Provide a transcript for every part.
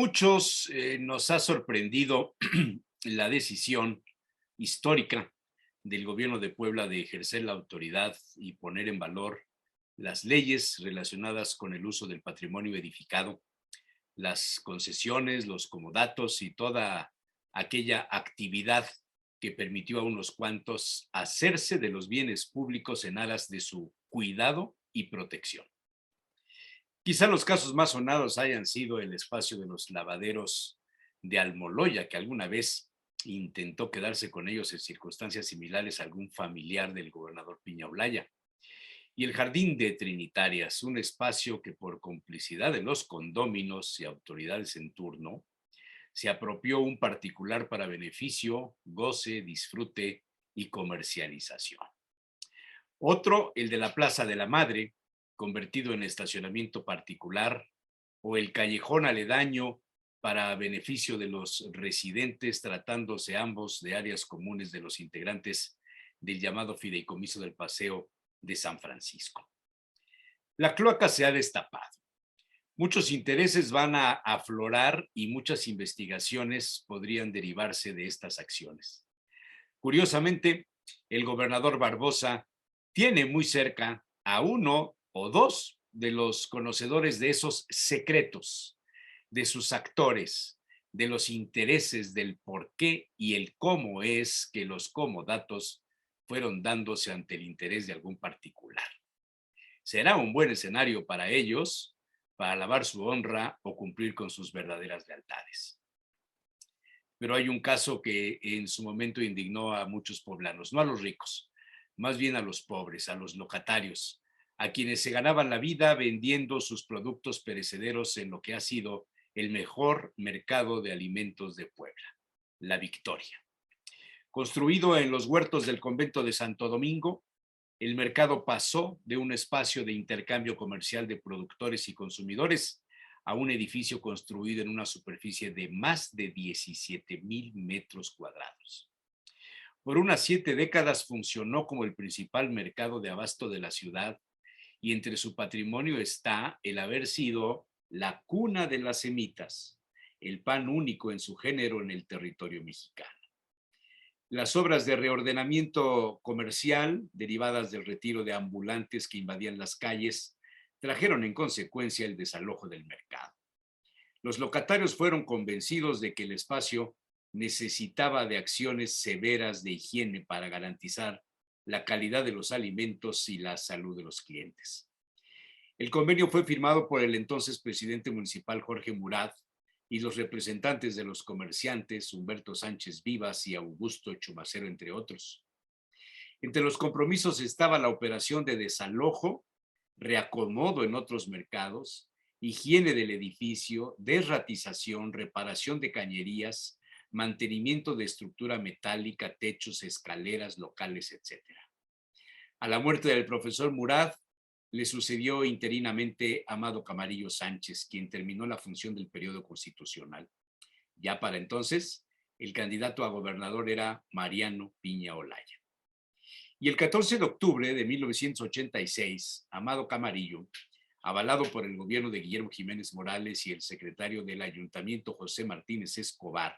muchos nos ha sorprendido la decisión histórica del gobierno de Puebla de ejercer la autoridad y poner en valor las leyes relacionadas con el uso del patrimonio edificado, las concesiones, los comodatos y toda aquella actividad que permitió a unos cuantos hacerse de los bienes públicos en aras de su cuidado y protección. Quizá los casos más sonados hayan sido el espacio de los lavaderos de Almoloya, que alguna vez intentó quedarse con ellos en circunstancias similares a algún familiar del gobernador Piña Olaya, y el Jardín de Trinitarias, un espacio que por complicidad de los condóminos y autoridades en turno, se apropió un particular para beneficio, goce, disfrute y comercialización. Otro, el de la Plaza de la Madre, convertido en estacionamiento particular, o el callejón aledaño para beneficio de los residentes, tratándose ambos de áreas comunes de los integrantes del llamado Fideicomiso del Paseo de San Francisco. La cloaca se ha destapado. Muchos intereses van a aflorar y muchas investigaciones podrían derivarse de estas acciones. Curiosamente, el gobernador Barbosa tiene muy cerca a uno o dos de los conocedores de esos secretos, de sus actores, de los intereses, del por qué y el cómo es que los comodatos fueron dándose ante el interés de algún particular. Será un buen escenario para ellos, para lavar su honra o cumplir con sus verdaderas lealtades. Pero hay un caso que en su momento indignó a muchos poblanos, no a los ricos, más bien a los pobres, a los locatarios, a quienes se ganaban la vida vendiendo sus productos perecederos en lo que ha sido el mejor mercado de alimentos de Puebla, La Victoria. Construido en los huertos del convento de Santo Domingo, el mercado pasó de un espacio de intercambio comercial de productores y consumidores a un edificio construido en una superficie de más de 17,000 metros cuadrados. Por unas 7 décadas funcionó como el principal mercado de abasto de la ciudad, y entre su patrimonio está el haber sido la cuna de las semitas, el pan único en su género en el territorio mexicano. Las obras de reordenamiento comercial, derivadas del retiro de ambulantes que invadían las calles, trajeron en consecuencia el desalojo del mercado. Los locatarios fueron convencidos de que el espacio necesitaba de acciones severas de higiene para garantizar la calidad de los alimentos y la salud de los clientes. El convenio fue firmado por el entonces presidente municipal Jorge Murat y los representantes de los comerciantes Humberto Sánchez Vivas y Augusto Chumacero, entre otros. Entre los compromisos estaba la operación de desalojo, reacomodo en otros mercados, higiene del edificio, desratización, reparación de cañerías, mantenimiento de estructura metálica, techos, escaleras, locales, etc. A la muerte del profesor Murat, le sucedió interinamente Amado Camarillo Sánchez, quien terminó la función del periodo constitucional. Ya para entonces, el candidato a gobernador era Mariano Piña Olaya. Y el 14 de octubre de 1986, Amado Camarillo, avalado por el gobierno de Guillermo Jiménez Morales y el secretario del ayuntamiento José Martínez Escobar,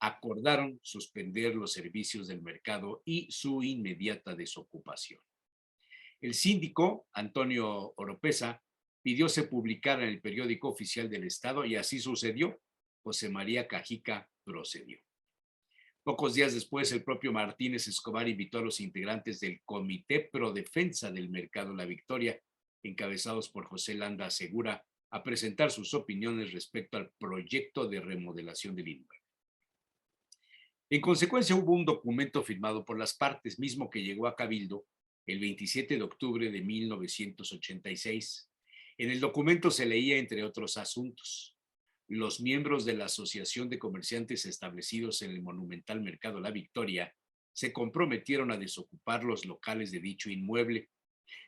acordaron suspender los servicios del mercado y su inmediata desocupación. El síndico, Antonio Oropesa, pidió se publicara en el periódico oficial del Estado y así sucedió. José María Cajica procedió. Pocos días después, el propio Martínez Escobar invitó a los integrantes del Comité Pro Defensa del Mercado La Victoria, encabezados por José Landa Segura, a presentar sus opiniones respecto al proyecto de remodelación del inmueble. En consecuencia, hubo un documento firmado por las partes, mismo que llegó a Cabildo el 27 de octubre de 1986. En el documento se leía, entre otros asuntos: los miembros de la Asociación de Comerciantes establecidos en el monumental Mercado La Victoria se comprometieron a desocupar los locales de dicho inmueble.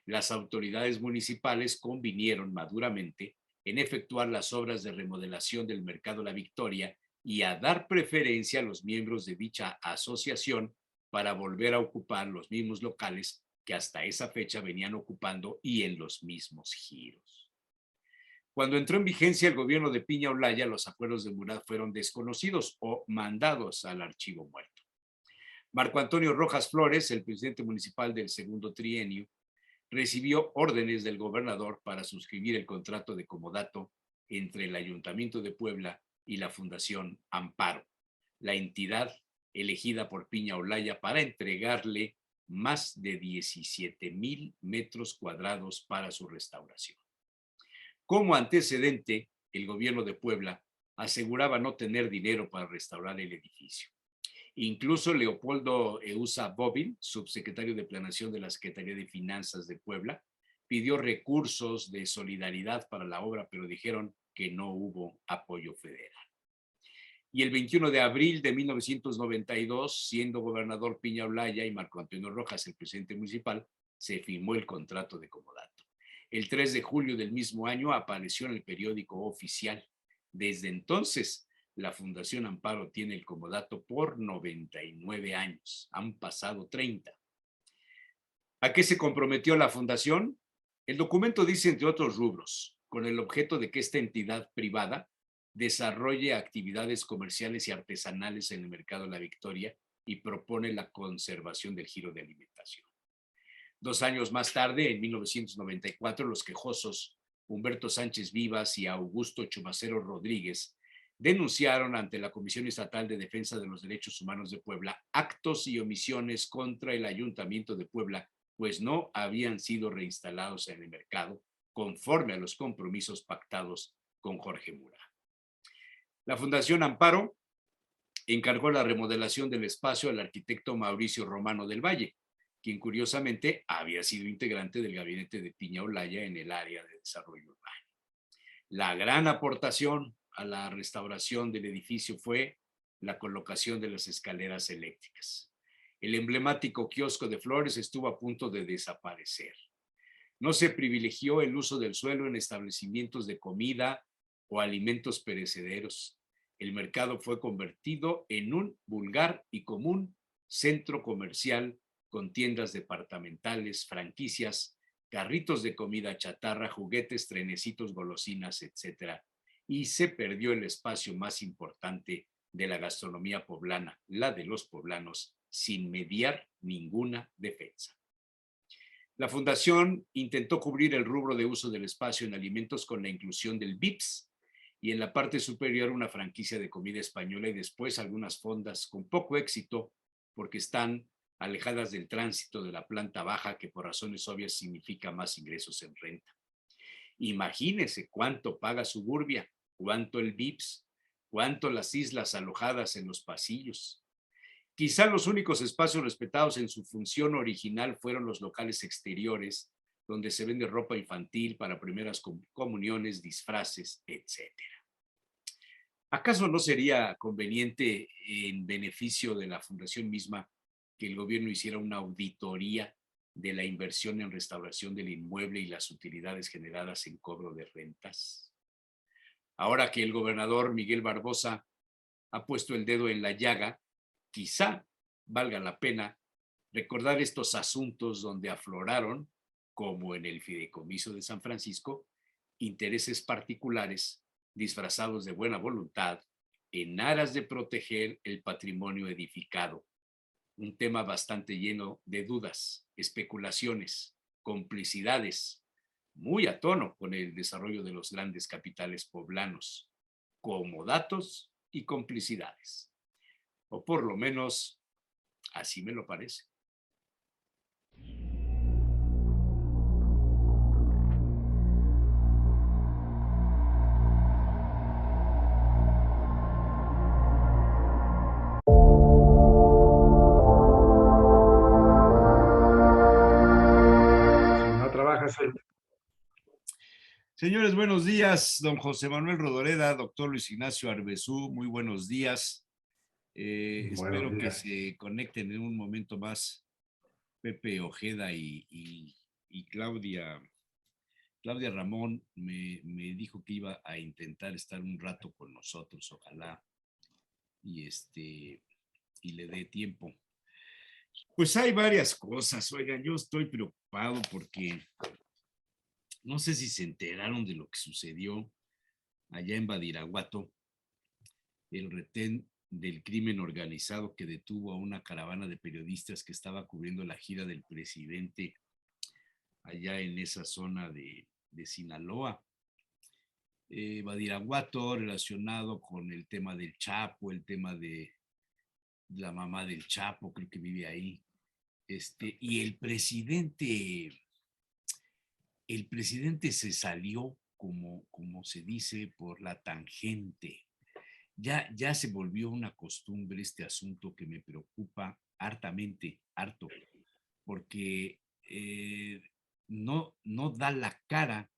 Las autoridades municipales convinieron maduramente en efectuar las obras de remodelación del Mercado La Victoria y a dar preferencia a los miembros de dicha asociación para volver a ocupar los mismos locales que hasta esa fecha venían ocupando y en los mismos giros. Cuando entró en vigencia el gobierno de Piña Olaya, los acuerdos de Murat fueron desconocidos o mandados al archivo muerto. Marco Antonio Rojas Flores, el presidente municipal del segundo trienio, recibió órdenes del gobernador para suscribir el contrato de comodato entre el Ayuntamiento de Puebla y la Fundación Amparo, la entidad elegida por Piña Olaya para entregarle más de 17,000 metros cuadrados para su restauración. Como antecedente, el gobierno de Puebla aseguraba no tener dinero para restaurar el edificio. Incluso Leopoldo Eusa Bobil, subsecretario de Planeación de la Secretaría de Finanzas de Puebla, pidió recursos de solidaridad para la obra, pero dijeron que no hubo apoyo federal. Y el 21 de abril de 1992, siendo gobernador Piña Olaya y Marco Antonio Rojas el presidente municipal, se firmó el contrato de comodato. El 3 de julio del mismo año apareció en el periódico oficial. Desde entonces, la Fundación Amparo tiene el comodato por 99 años. Han pasado 30. ¿A qué se comprometió la Fundación? El documento dice, entre otros rubros, con el objeto de que esta entidad privada desarrolle actividades comerciales y artesanales en el mercado de La Victoria y propone la conservación del giro de alimentación. 2 años más tarde, en 1994, los quejosos Humberto Sánchez Vivas y Augusto Chumacero Rodríguez denunciaron ante la Comisión Estatal de Defensa de los Derechos Humanos de Puebla actos y omisiones contra el Ayuntamiento de Puebla, pues no habían sido reinstalados en el mercado conforme a los compromisos pactados con Jorge Mura. La Fundación Amparo encargó la remodelación del espacio al arquitecto Mauricio Romano del Valle, quien curiosamente había sido integrante del gabinete de Piña Olaya en el área de desarrollo urbano. La gran aportación a la restauración del edificio fue la colocación de las escaleras eléctricas. El emblemático kiosco de Flores estuvo a punto de desaparecer. No se privilegió el uso del suelo en establecimientos de comida o alimentos perecederos. El mercado fue convertido en un vulgar y común centro comercial con tiendas departamentales, franquicias, carritos de comida chatarra, juguetes, trenecitos, golosinas, etc. Y se perdió el espacio más importante de la gastronomía poblana, la de los poblanos, sin mediar ninguna defensa. La Fundación intentó cubrir el rubro de uso del espacio en alimentos con la inclusión del VIPS y en la parte superior una franquicia de comida española y después algunas fondas con poco éxito porque están alejadas del tránsito de la planta baja, que por razones obvias significa más ingresos en renta. Imagínese cuánto paga Suburbia, cuánto el VIPS, cuánto las islas alojadas en los pasillos. Quizá los únicos espacios respetados en su función original fueron los locales exteriores, donde se vende ropa infantil para primeras comuniones, disfraces, etc. ¿Acaso no sería conveniente, en beneficio de la fundación misma, que el gobierno hiciera una auditoría de la inversión en restauración del inmueble y las utilidades generadas en cobro de rentas? Ahora que el gobernador Miguel Barbosa ha puesto el dedo en la llaga, quizá valga la pena recordar estos asuntos donde afloraron, como en el fideicomiso de San Francisco, intereses particulares disfrazados de buena voluntad en aras de proteger el patrimonio edificado. Un tema bastante lleno de dudas, especulaciones, complicidades, muy a tono con el desarrollo de los grandes capitales poblanos, comodatos y complicidades. O por lo menos, así me lo parece. No trabajas el... Señores, buenos días. Don José Manuel Rodoreda, doctor Luis Ignacio Arbezú, muy buenos días. Buenos Espero que días. se conecten en un momento más Pepe Ojeda y Claudia. Claudia Ramón me dijo que iba a intentar estar un rato con nosotros, ojalá, y, y le dé tiempo. Pues hay varias cosas, oigan, yo estoy preocupado porque No sé si se enteraron de lo que sucedió allá en Badiraguato, el retén del crimen organizado que detuvo a una caravana de periodistas que estaba cubriendo la gira del presidente allá en esa zona de Sinaloa. Badiraguato relacionado con el tema del Chapo, el tema de la mamá del Chapo, creo que vive ahí. Y el presidente se salió, como se dice, por la tangente. Ya se volvió una costumbre este asunto que me preocupa harto, porque no da la cara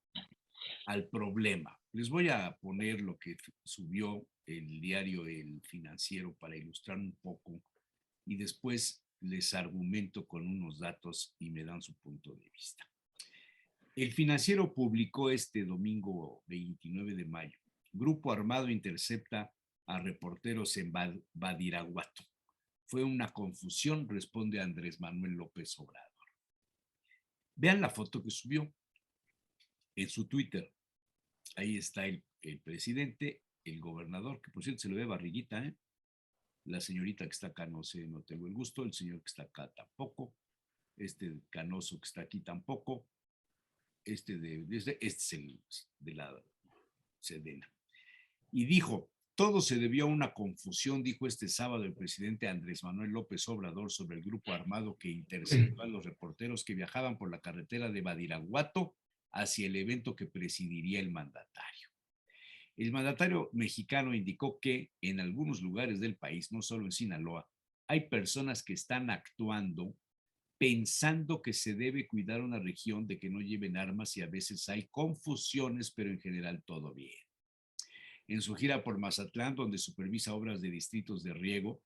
al problema. Les voy a poner lo que subió el diario El Financiero para ilustrar un poco y después les argumento con unos datos y me dan su punto de vista. El Financiero publicó este domingo 29 de mayo. Grupo armado intercepta a reporteros en Badiraguato. Fue una confusión, responde Andrés Manuel López Obrador. Vean la foto que subió en su Twitter. Ahí está el presidente, el gobernador, que por cierto se le ve barriguita, ¿eh? La señorita que está acá no sé, no tengo el gusto, el señor que está acá tampoco, este canoso que está aquí tampoco, este es el de la Sedena. Y dijo, todo se debió a una confusión, dijo este sábado el presidente Andrés Manuel López Obrador sobre el grupo armado que interceptó a los reporteros que viajaban por la carretera de Badiraguato hacia el evento que presidiría el mandatario. El mandatario mexicano indicó que en algunos lugares del país, no solo en Sinaloa, hay personas que están actuando pensando que se debe cuidar una región de que no lleven armas y a veces hay confusiones, pero en general todo bien. En su gira por Mazatlán, donde supervisa obras de distritos de riego,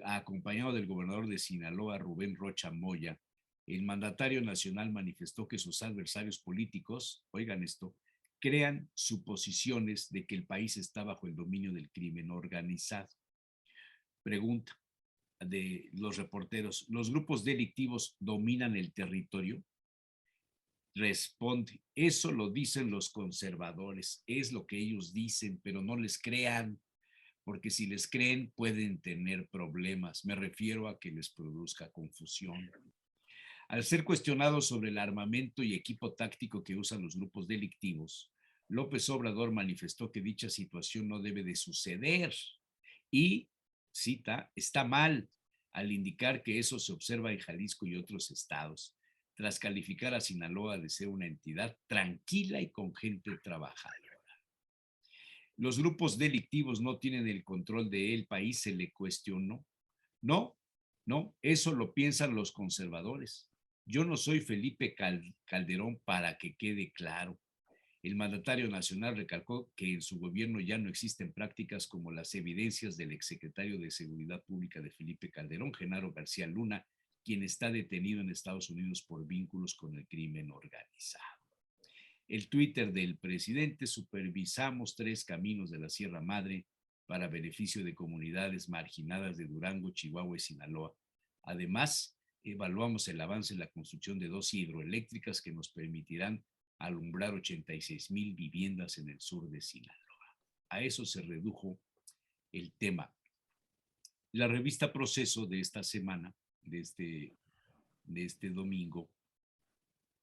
acompañado del gobernador de Sinaloa, Rubén Rocha Moya, el mandatario nacional manifestó que sus adversarios políticos, oigan esto, crean suposiciones de que el país está bajo el dominio del crimen organizado. Pregunta de los reporteros, ¿los grupos delictivos dominan el territorio? Responde, eso lo dicen los conservadores, es lo que ellos dicen, pero no les crean, porque si les creen pueden tener problemas. Me refiero a que les produzca confusión. Al ser cuestionado sobre el armamento y equipo táctico que usan los grupos delictivos, López Obrador manifestó que dicha situación no debe de suceder y, cita, está mal al indicar que eso se observa en Jalisco y otros estados, tras calificar a Sinaloa de ser una entidad tranquila y con gente trabajadora. Los grupos delictivos no tienen el control del país, se le cuestionó. No, no, eso lo piensan los conservadores. Yo no soy Felipe Calderón para que quede claro. El mandatario nacional recalcó que en su gobierno ya no existen prácticas como las evidencias del exsecretario de Seguridad Pública de Felipe Calderón, Genaro García Luna, quien está detenido en Estados Unidos por vínculos con el crimen organizado. El Twitter del presidente: supervisamos 3 caminos de la Sierra Madre para beneficio de comunidades marginadas de Durango, Chihuahua y Sinaloa. Además, evaluamos el avance en la construcción de 2 hidroeléctricas que nos permitirán alumbrar 86,000 viviendas en el sur de Sinaloa. A eso se redujo el tema. La revista Proceso de esta semana, de este domingo,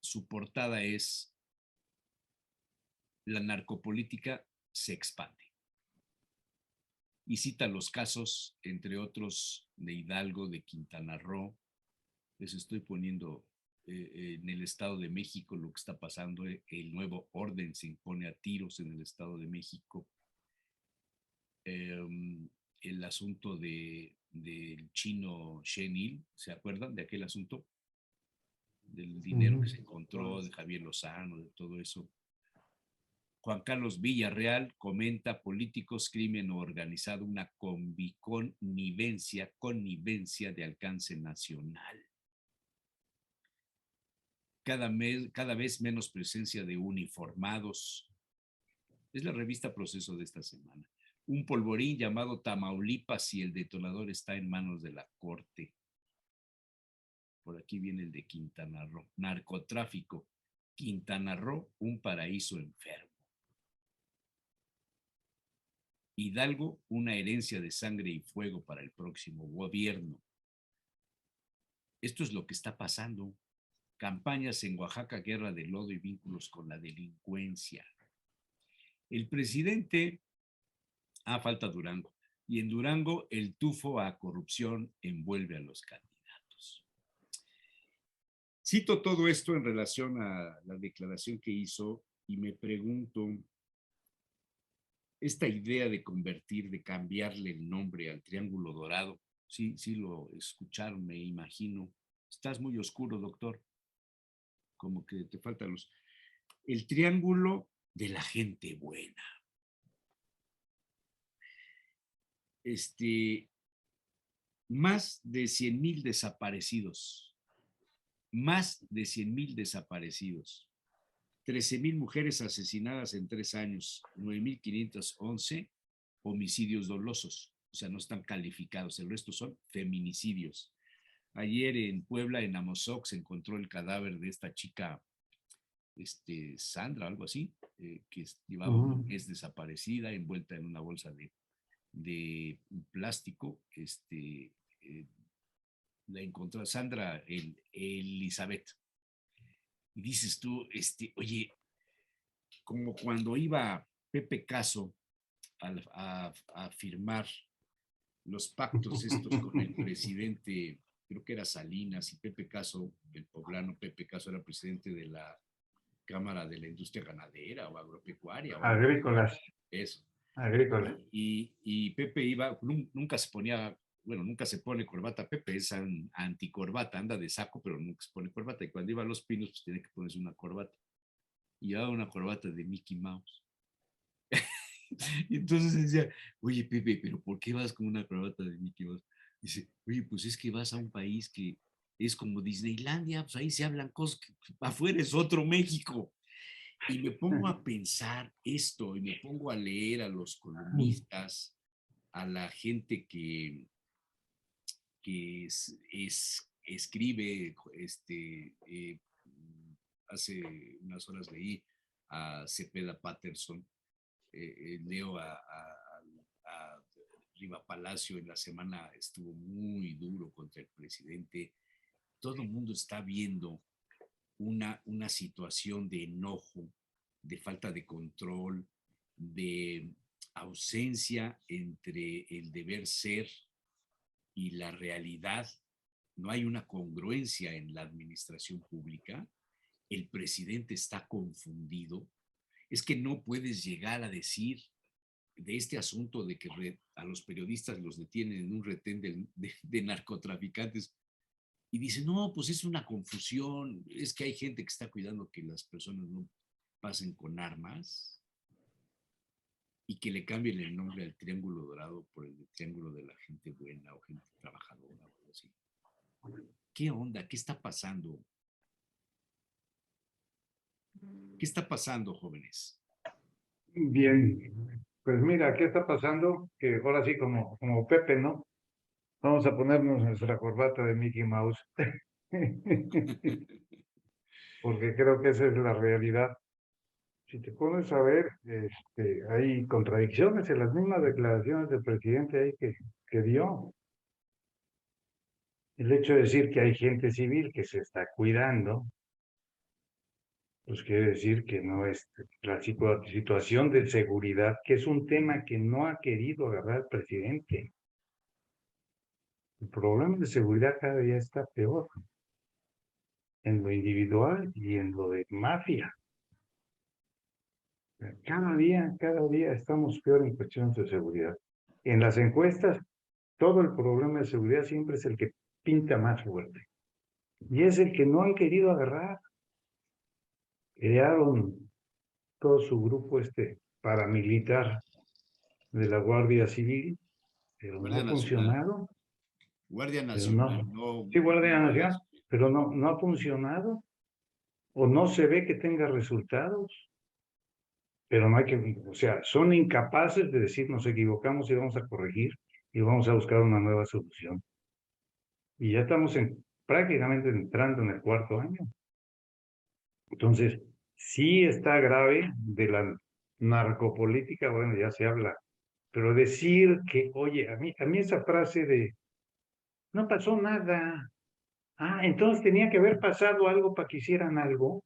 su portada es "La narcopolítica se expande". Y cita los casos, entre otros, de Hidalgo, de Quintana Roo. Les estoy poniendo en el Estado de México lo que está pasando. El nuevo orden se impone a tiros en el Estado de México. El asunto del chino Shen Il, ¿se acuerdan de aquel asunto? Del dinero que se encontró, de Javier Lozano, de todo eso. Juan Carlos Villarreal comenta: políticos, crimen organizado, una connivencia de alcance nacional. Cada vez menos presencia de uniformados. Es la revista Proceso de esta semana. Un polvorín llamado Tamaulipas y el detonador está en manos de la corte. Por aquí viene el de Quintana Roo. Narcotráfico. Quintana Roo, un paraíso enfermo. Hidalgo, una herencia de sangre y fuego para el próximo gobierno. Esto es lo que está pasando. Campañas en Oaxaca, guerra de lodo y vínculos con la delincuencia. El presidente, falta Durango, y en Durango el tufo a corrupción envuelve a los candidatos. Cito todo esto en relación a la declaración que hizo y me pregunto, esta idea de convertir, de cambiarle el nombre al Triángulo Dorado, sí lo escucharon, me imagino. Estás muy oscuro, doctor. Como que te falta luz. El Triángulo de la gente buena. Más de 100,000 desaparecidos. Más de 100,000 desaparecidos. 13,000 mujeres asesinadas en 3 años. 9,511 homicidios dolosos. O sea, no están calificados. El resto son feminicidios. Ayer en Puebla, en Amozoc, se encontró el cadáver de esta chica, Sandra, algo así, que llevaba un mes desaparecida, envuelta en una bolsa de plástico. La encontró Sandra Elizabeth. Y dices tú, oye, como cuando iba Pepe Caso a firmar los pactos estos con el presidente, creo que era Salinas, y Pepe Caso, el poblano Pepe Caso, era presidente de la Cámara de la Industria Ganadera o Agropecuaria. Agrícolas. Eso. Agrícola. Y Pepe iba, nunca se ponía, bueno, nunca se pone corbata. Pepe es anticorbata, anda de saco, pero nunca se pone corbata. Y cuando iba a Los Pinos, pues tiene que ponerse una corbata. Y llevaba una corbata de Mickey Mouse. Y entonces decía, oye, Pepe, ¿pero por qué vas con una corbata de Mickey Mouse? Dice, oye, pues es que vas a un país que es como Disneylandia, pues ahí se hablan cosas que afuera es otro México. Y me pongo a pensar esto, y me pongo a leer a los columnistas, a la gente que escribe, hace unas horas leí a Cepeda Patterson, leo a Riva Palacio, en la semana estuvo muy duro contra el presidente. Todo el mundo está viendo una situación de enojo, de falta de control, de ausencia entre el deber ser y la realidad. No hay una congruencia en la administración pública. El presidente está confundido. Es que no puedes llegar a decir de este asunto de que a los periodistas los detienen en un retén de narcotraficantes y dicen, no, pues es una confusión, es que hay gente que está cuidando que las personas no pasen con armas y que le cambien el nombre al Triángulo Dorado por el Triángulo de la gente buena o gente trabajadora o algo así. ¿Qué onda? ¿Qué está pasando? ¿Qué está pasando, jóvenes? Bien, pues mira, ¿qué está pasando? Que ahora sí, como Pepe, ¿no? Vamos a ponernos nuestra corbata de Mickey Mouse. Porque creo que esa es la realidad. Si te pones a ver, hay contradicciones en las mismas declaraciones del presidente ahí que dio. El hecho de decir que hay gente civil que se está cuidando, pues quiere decir que no es la situación de seguridad, que es un tema que no ha querido agarrar el presidente. El problema de seguridad cada día está peor, en lo individual y en lo de mafia. Cada día estamos peor en cuestiones de seguridad. En las encuestas, todo el problema de seguridad siempre es el que pinta más fuerte. Y es el que no han querido agarrar. Crearon todo su grupo paramilitar de la Guardia Civil, pero no Guardia ha Nacional. funcionado. Guardia Pero Nacional, sí, Guardia Nacional, pero no ha funcionado. O no se ve que tenga resultados. Pero no hay que, o sea, son incapaces de decir nos equivocamos y vamos a corregir y vamos a buscar una nueva solución. Y ya estamos prácticamente entrando en el 4º año. Entonces, sí está grave de la narcopolítica, bueno, ya se habla, pero decir que, oye, a mí esa frase de, no pasó nada, entonces tenía que haber pasado algo para que hicieran algo,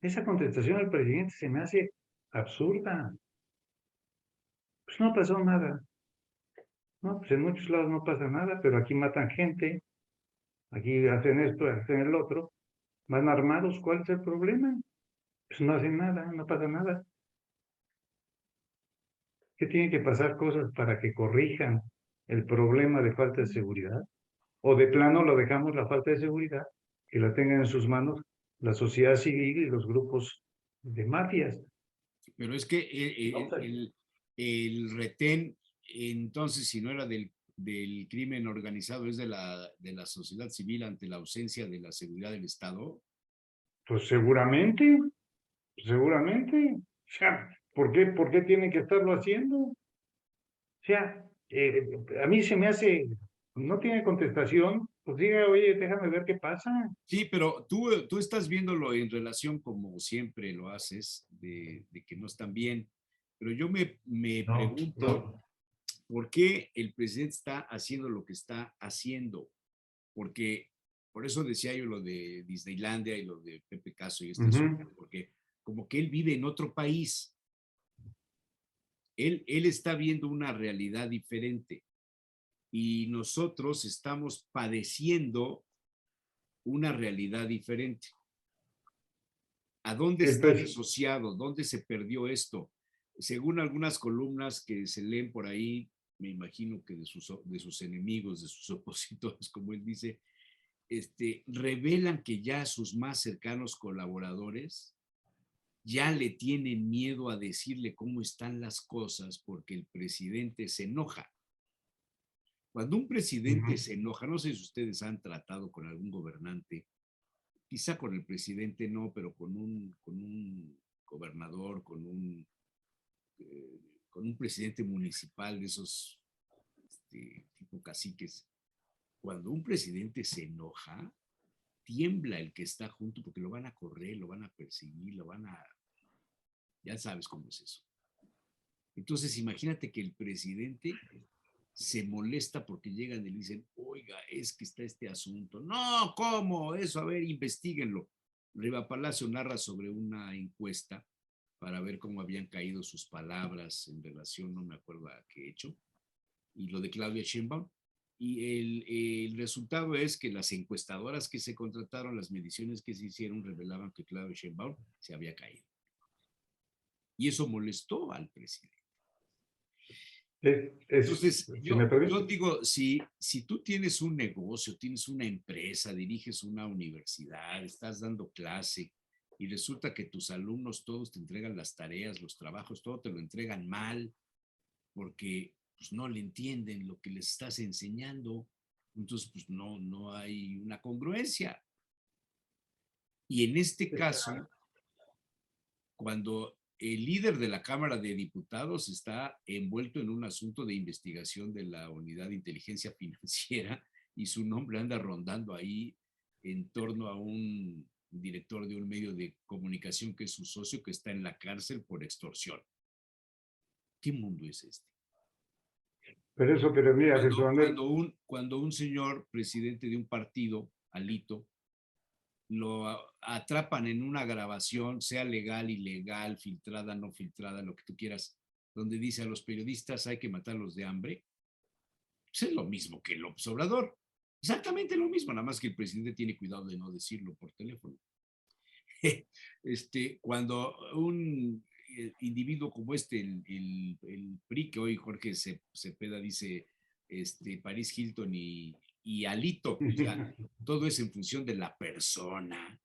esa contestación del presidente se me hace absurda. Pues no pasó nada, ¿no? Pues en muchos lados no pasa nada, pero aquí matan gente, aquí hacen esto, hacen el otro, van armados, ¿cuál es el problema? Pues no hacen nada, no pasa nada. ¿Qué tienen que pasar cosas para que corrijan el problema de falta de seguridad? ¿O de plano lo dejamos la falta de seguridad, que la tengan en sus manos la sociedad civil y los grupos de mafias? Pero es que No sé. el retén, entonces, si no era del crimen organizado, es de la sociedad civil ante la ausencia de la seguridad del Estado. Pues seguramente. O sea, ¿por qué tienen que estarlo haciendo? O sea, a mí se me hace, no tiene contestación, pues diga, oye, déjame ver qué pasa. Sí, pero tú estás viéndolo en relación como siempre lo haces, de que no están bien. Pero yo me No, pregunto, no. ¿por qué el presidente está haciendo lo que está haciendo? Porque por eso decía yo lo de Disneylandia y lo de Pepe Caso y este asunto, Ujú. porque como que él vive en otro país, él está viendo una realidad diferente y nosotros estamos padeciendo una realidad diferente. ¿A dónde El está pres- disociado? ¿Dónde se perdió esto? Según algunas columnas que se leen por ahí, me imagino que de sus enemigos, de sus opositores, como él dice, revelan que ya sus más cercanos colaboradores ya le tienen miedo a decirle cómo están las cosas porque el presidente se enoja. Cuando un presidente Ujú. se enoja, no sé si ustedes han tratado con algún gobernante, quizá con el presidente no, pero con un gobernador, con un presidente municipal de esos tipo caciques. Cuando un presidente se enoja, tiembla el que está junto porque lo van a correr, lo van a perseguir, lo van a... Ya sabes cómo es eso. Entonces, imagínate que el presidente se molesta porque llegan y le dicen, oiga, es que está este asunto. No, ¿cómo? Eso, a ver, investiguenlo. Riva Palacio narra sobre una encuesta para ver cómo habían caído sus palabras en relación, no me acuerdo a qué hecho, y lo de Claudia Sheinbaum. Y el resultado es que las encuestadoras que se contrataron, las mediciones que se hicieron, revelaban que Claudia Sheinbaum se había caído. Y eso molestó al presidente. Entonces, si me yo permite. digo, si tú tienes un negocio, tienes una empresa, diriges una universidad, estás dando clase y resulta que tus alumnos todos te entregan las tareas, los trabajos, todo te lo entregan mal porque pues, no le entienden lo que les estás enseñando, entonces pues no hay una congruencia. Y en este caso, cuando el líder de la Cámara de Diputados está envuelto en un asunto de investigación de la Unidad de Inteligencia Financiera y su nombre anda rondando ahí en torno a un director de un medio de comunicación que es su socio que está en la cárcel por extorsión. ¿Qué mundo es este? Pero mira, Jesús Manuel, Cuando un señor presidente de un partido, Alito, lo atrapan en una grabación, sea legal, ilegal, filtrada, no filtrada, lo que tú quieras, donde dice a los periodistas hay que matarlos de hambre, pues es lo mismo que López Obrador. Exactamente lo mismo, nada más que el presidente tiene cuidado de no decirlo por teléfono. Cuando un individuo como el PRI, que hoy Jorge Cepeda dice Paris Hilton y Alito, pues ya todo es en función de la persona,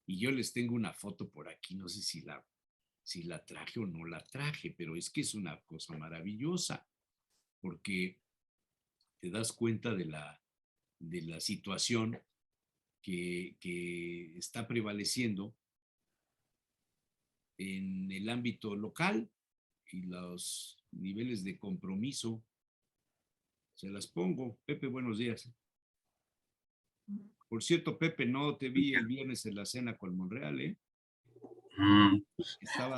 y yo les tengo una foto por aquí, no sé si la traje o no la traje, pero es que es una cosa maravillosa, porque te das cuenta de la situación que está prevaleciendo en el ámbito local y los niveles de compromiso. Se las pongo. Pepe, buenos días. Por cierto, Pepe, no te vi el viernes en la cena con Monreal, ¿eh?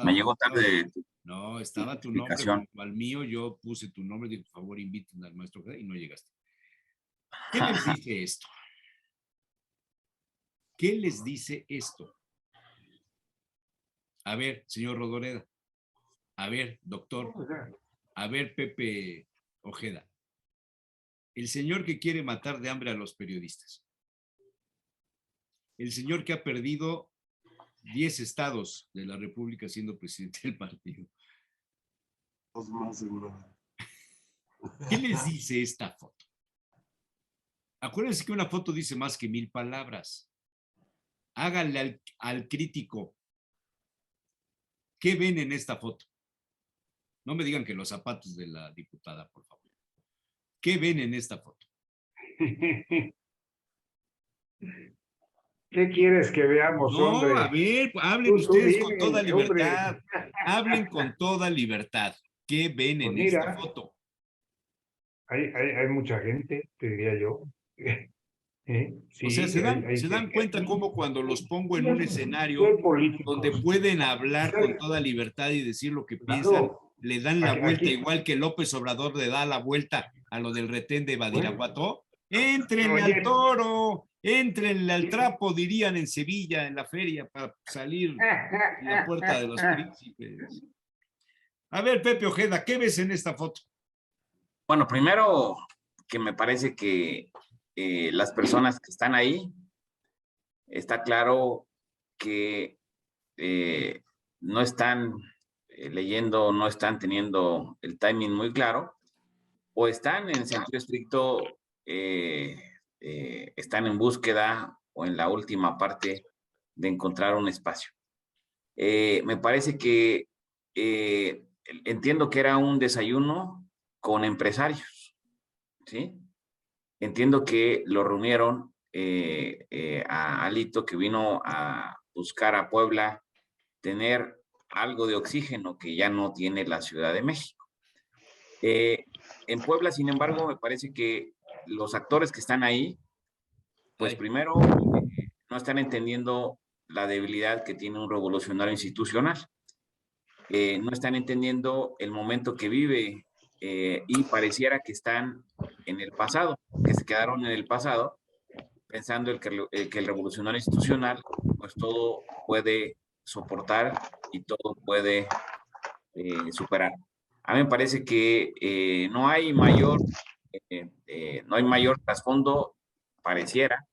Me llegó tarde. No, estaba tu nombre junto al mío, yo puse tu nombre, dije, por favor, inviten al maestro Ojeda y no llegaste. ¿Qué les dice esto? ¿Qué les dice esto? A ver, señor Rodoreda, a ver, doctor, a ver, Pepe Ojeda, el señor que quiere matar de hambre a los periodistas, el señor que ha perdido 10 estados de la República siendo presidente del partido. ¿Qué les dice esta foto? Acuérdense que una foto dice más que 1000 palabras. Háganle al crítico. ¿Qué ven en esta foto? No me digan que los zapatos de la diputada, por favor. ¿Qué ven en esta foto? ¿Qué quieres que veamos, hombre? No, a ver, hablen ustedes dime, con toda libertad. hombre. Hablen con toda libertad. ¿Qué ven Pues en mira, esta foto? Hay mucha gente, te diría yo. Sí, O sea, se dan cuenta cómo cuando los pongo en un escenario donde pueden hablar con toda libertad y decir lo que piensan, le dan la vuelta, igual que López Obrador le da la vuelta a lo del retén de Badiraguató. Éntrenle al toro, éntrenle al trapo, dirían en Sevilla, en la feria, para salir en la puerta de los príncipes. A ver, Pepe Ojeda, ¿qué ves en esta foto? Bueno, primero que me parece que las personas que están ahí, está claro que no están leyendo, no están teniendo el timing muy claro, o están en sentido estricto, están en búsqueda o en la última parte de encontrar un espacio. Me parece que entiendo que era un desayuno con empresarios, ¿sí? Entiendo que lo reunieron a Alito, que vino a buscar a Puebla tener algo de oxígeno que ya no tiene la Ciudad de México. En Puebla, sin embargo, me parece que los actores que están ahí, pues primero no están entendiendo la debilidad que tiene un revolucionario institucional. No están entendiendo el momento que vive y pareciera que están en el pasado, que se quedaron en el pasado, pensando que el revolucionario institucional, pues todo puede soportar y todo puede superar. A mí me parece que no hay mayor trasfondo, pareciera,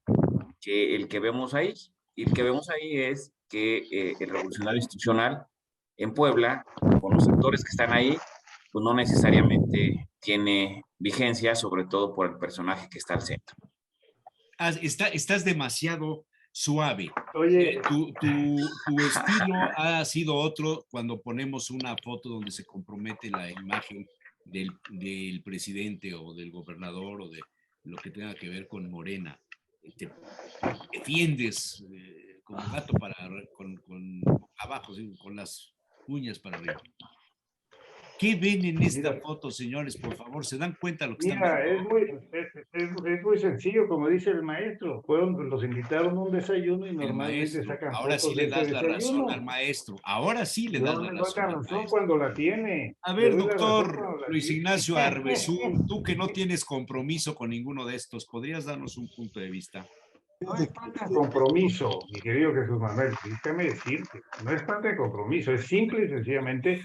que el que vemos ahí. Y el que vemos ahí es que el revolucionario institucional en Puebla, con los actores que están ahí, pues no necesariamente tiene vigencia, sobre todo por el personaje que está al centro. Estás demasiado suave. Oye, Tu estilo ha sido otro cuando ponemos una foto donde se compromete la imagen del presidente o del gobernador o de lo que tenga que ver con Morena. Te defiendes como gato con abajo, ¿sí? Con las uñas para arriba. ¿Qué ven en esta foto, señores? Por favor, ¿se dan cuenta de lo que están viendo? Es muy sencillo, como dice el maestro. Los invitaron a un desayuno y normalmente maestro, sacan ahora fotos sí de le ese das la desayuno. razón al maestro. Ahora sí le das la razón al maestro. Cuando la tiene. A ver, doctor Luis Ignacio Arbezú, tú que no tienes compromiso con ninguno de estos, ¿podrías darnos un punto de vista? No es falta de compromiso, mi querido Jesús Manuel, déjame decirte, no es falta de compromiso, es simple y sencillamente,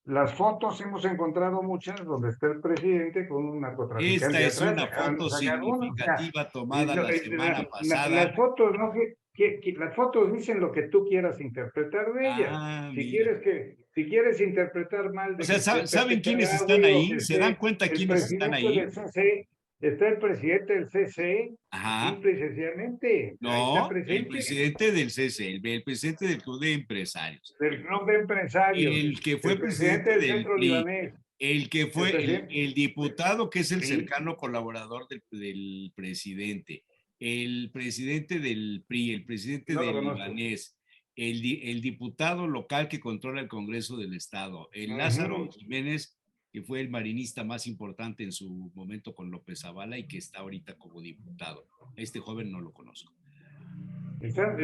las fotos hemos encontrado muchas donde está el presidente con un Esta narcotraficante es atrás, una foto significativa tomada la semana pasada. las fotos, ¿no? Las fotos dicen lo que tú quieras interpretar de ellas. Si quieres interpretar mal O de sea, que ¿saben Pepe quiénes están Terragüe o que ahí? ¿Se dan esté cuenta el quiénes están presidente ahí? del CC, está el presidente del CC, Ajá. simple y sencillamente, ahí está No, el presente. presidente del CC, el presidente del Club de Empresarios. Del club de empresarios. El que fue El presidente del del Centro PRI. Libanés. El que fue el diputado que es el Sí. cercano colaborador del presidente. El presidente del PRI, el presidente No lo del conozco. Libanés. El diputado local que controla el Congreso del Estado. El Lázaro Jiménez, que fue el marinista más importante en su momento con López Zavala y que está ahorita como diputado. Este joven no lo conozco. Están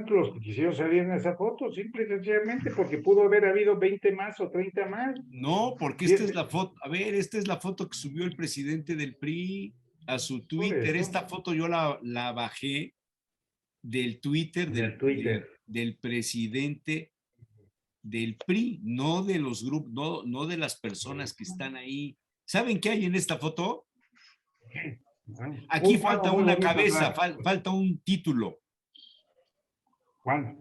los que quisieron salir en esa foto, simple y sencillamente porque pudo haber habido 20 más o 30 más. No, porque esta es la foto, a ver, esta es la foto que subió el presidente del PRI a su Twitter. Esta foto yo la bajé del Twitter del presidente del PRI, no de los grupos, no de las personas que están ahí. ¿Saben qué hay en esta foto? Aquí falta una cabeza, falta un título. ¿Cuál?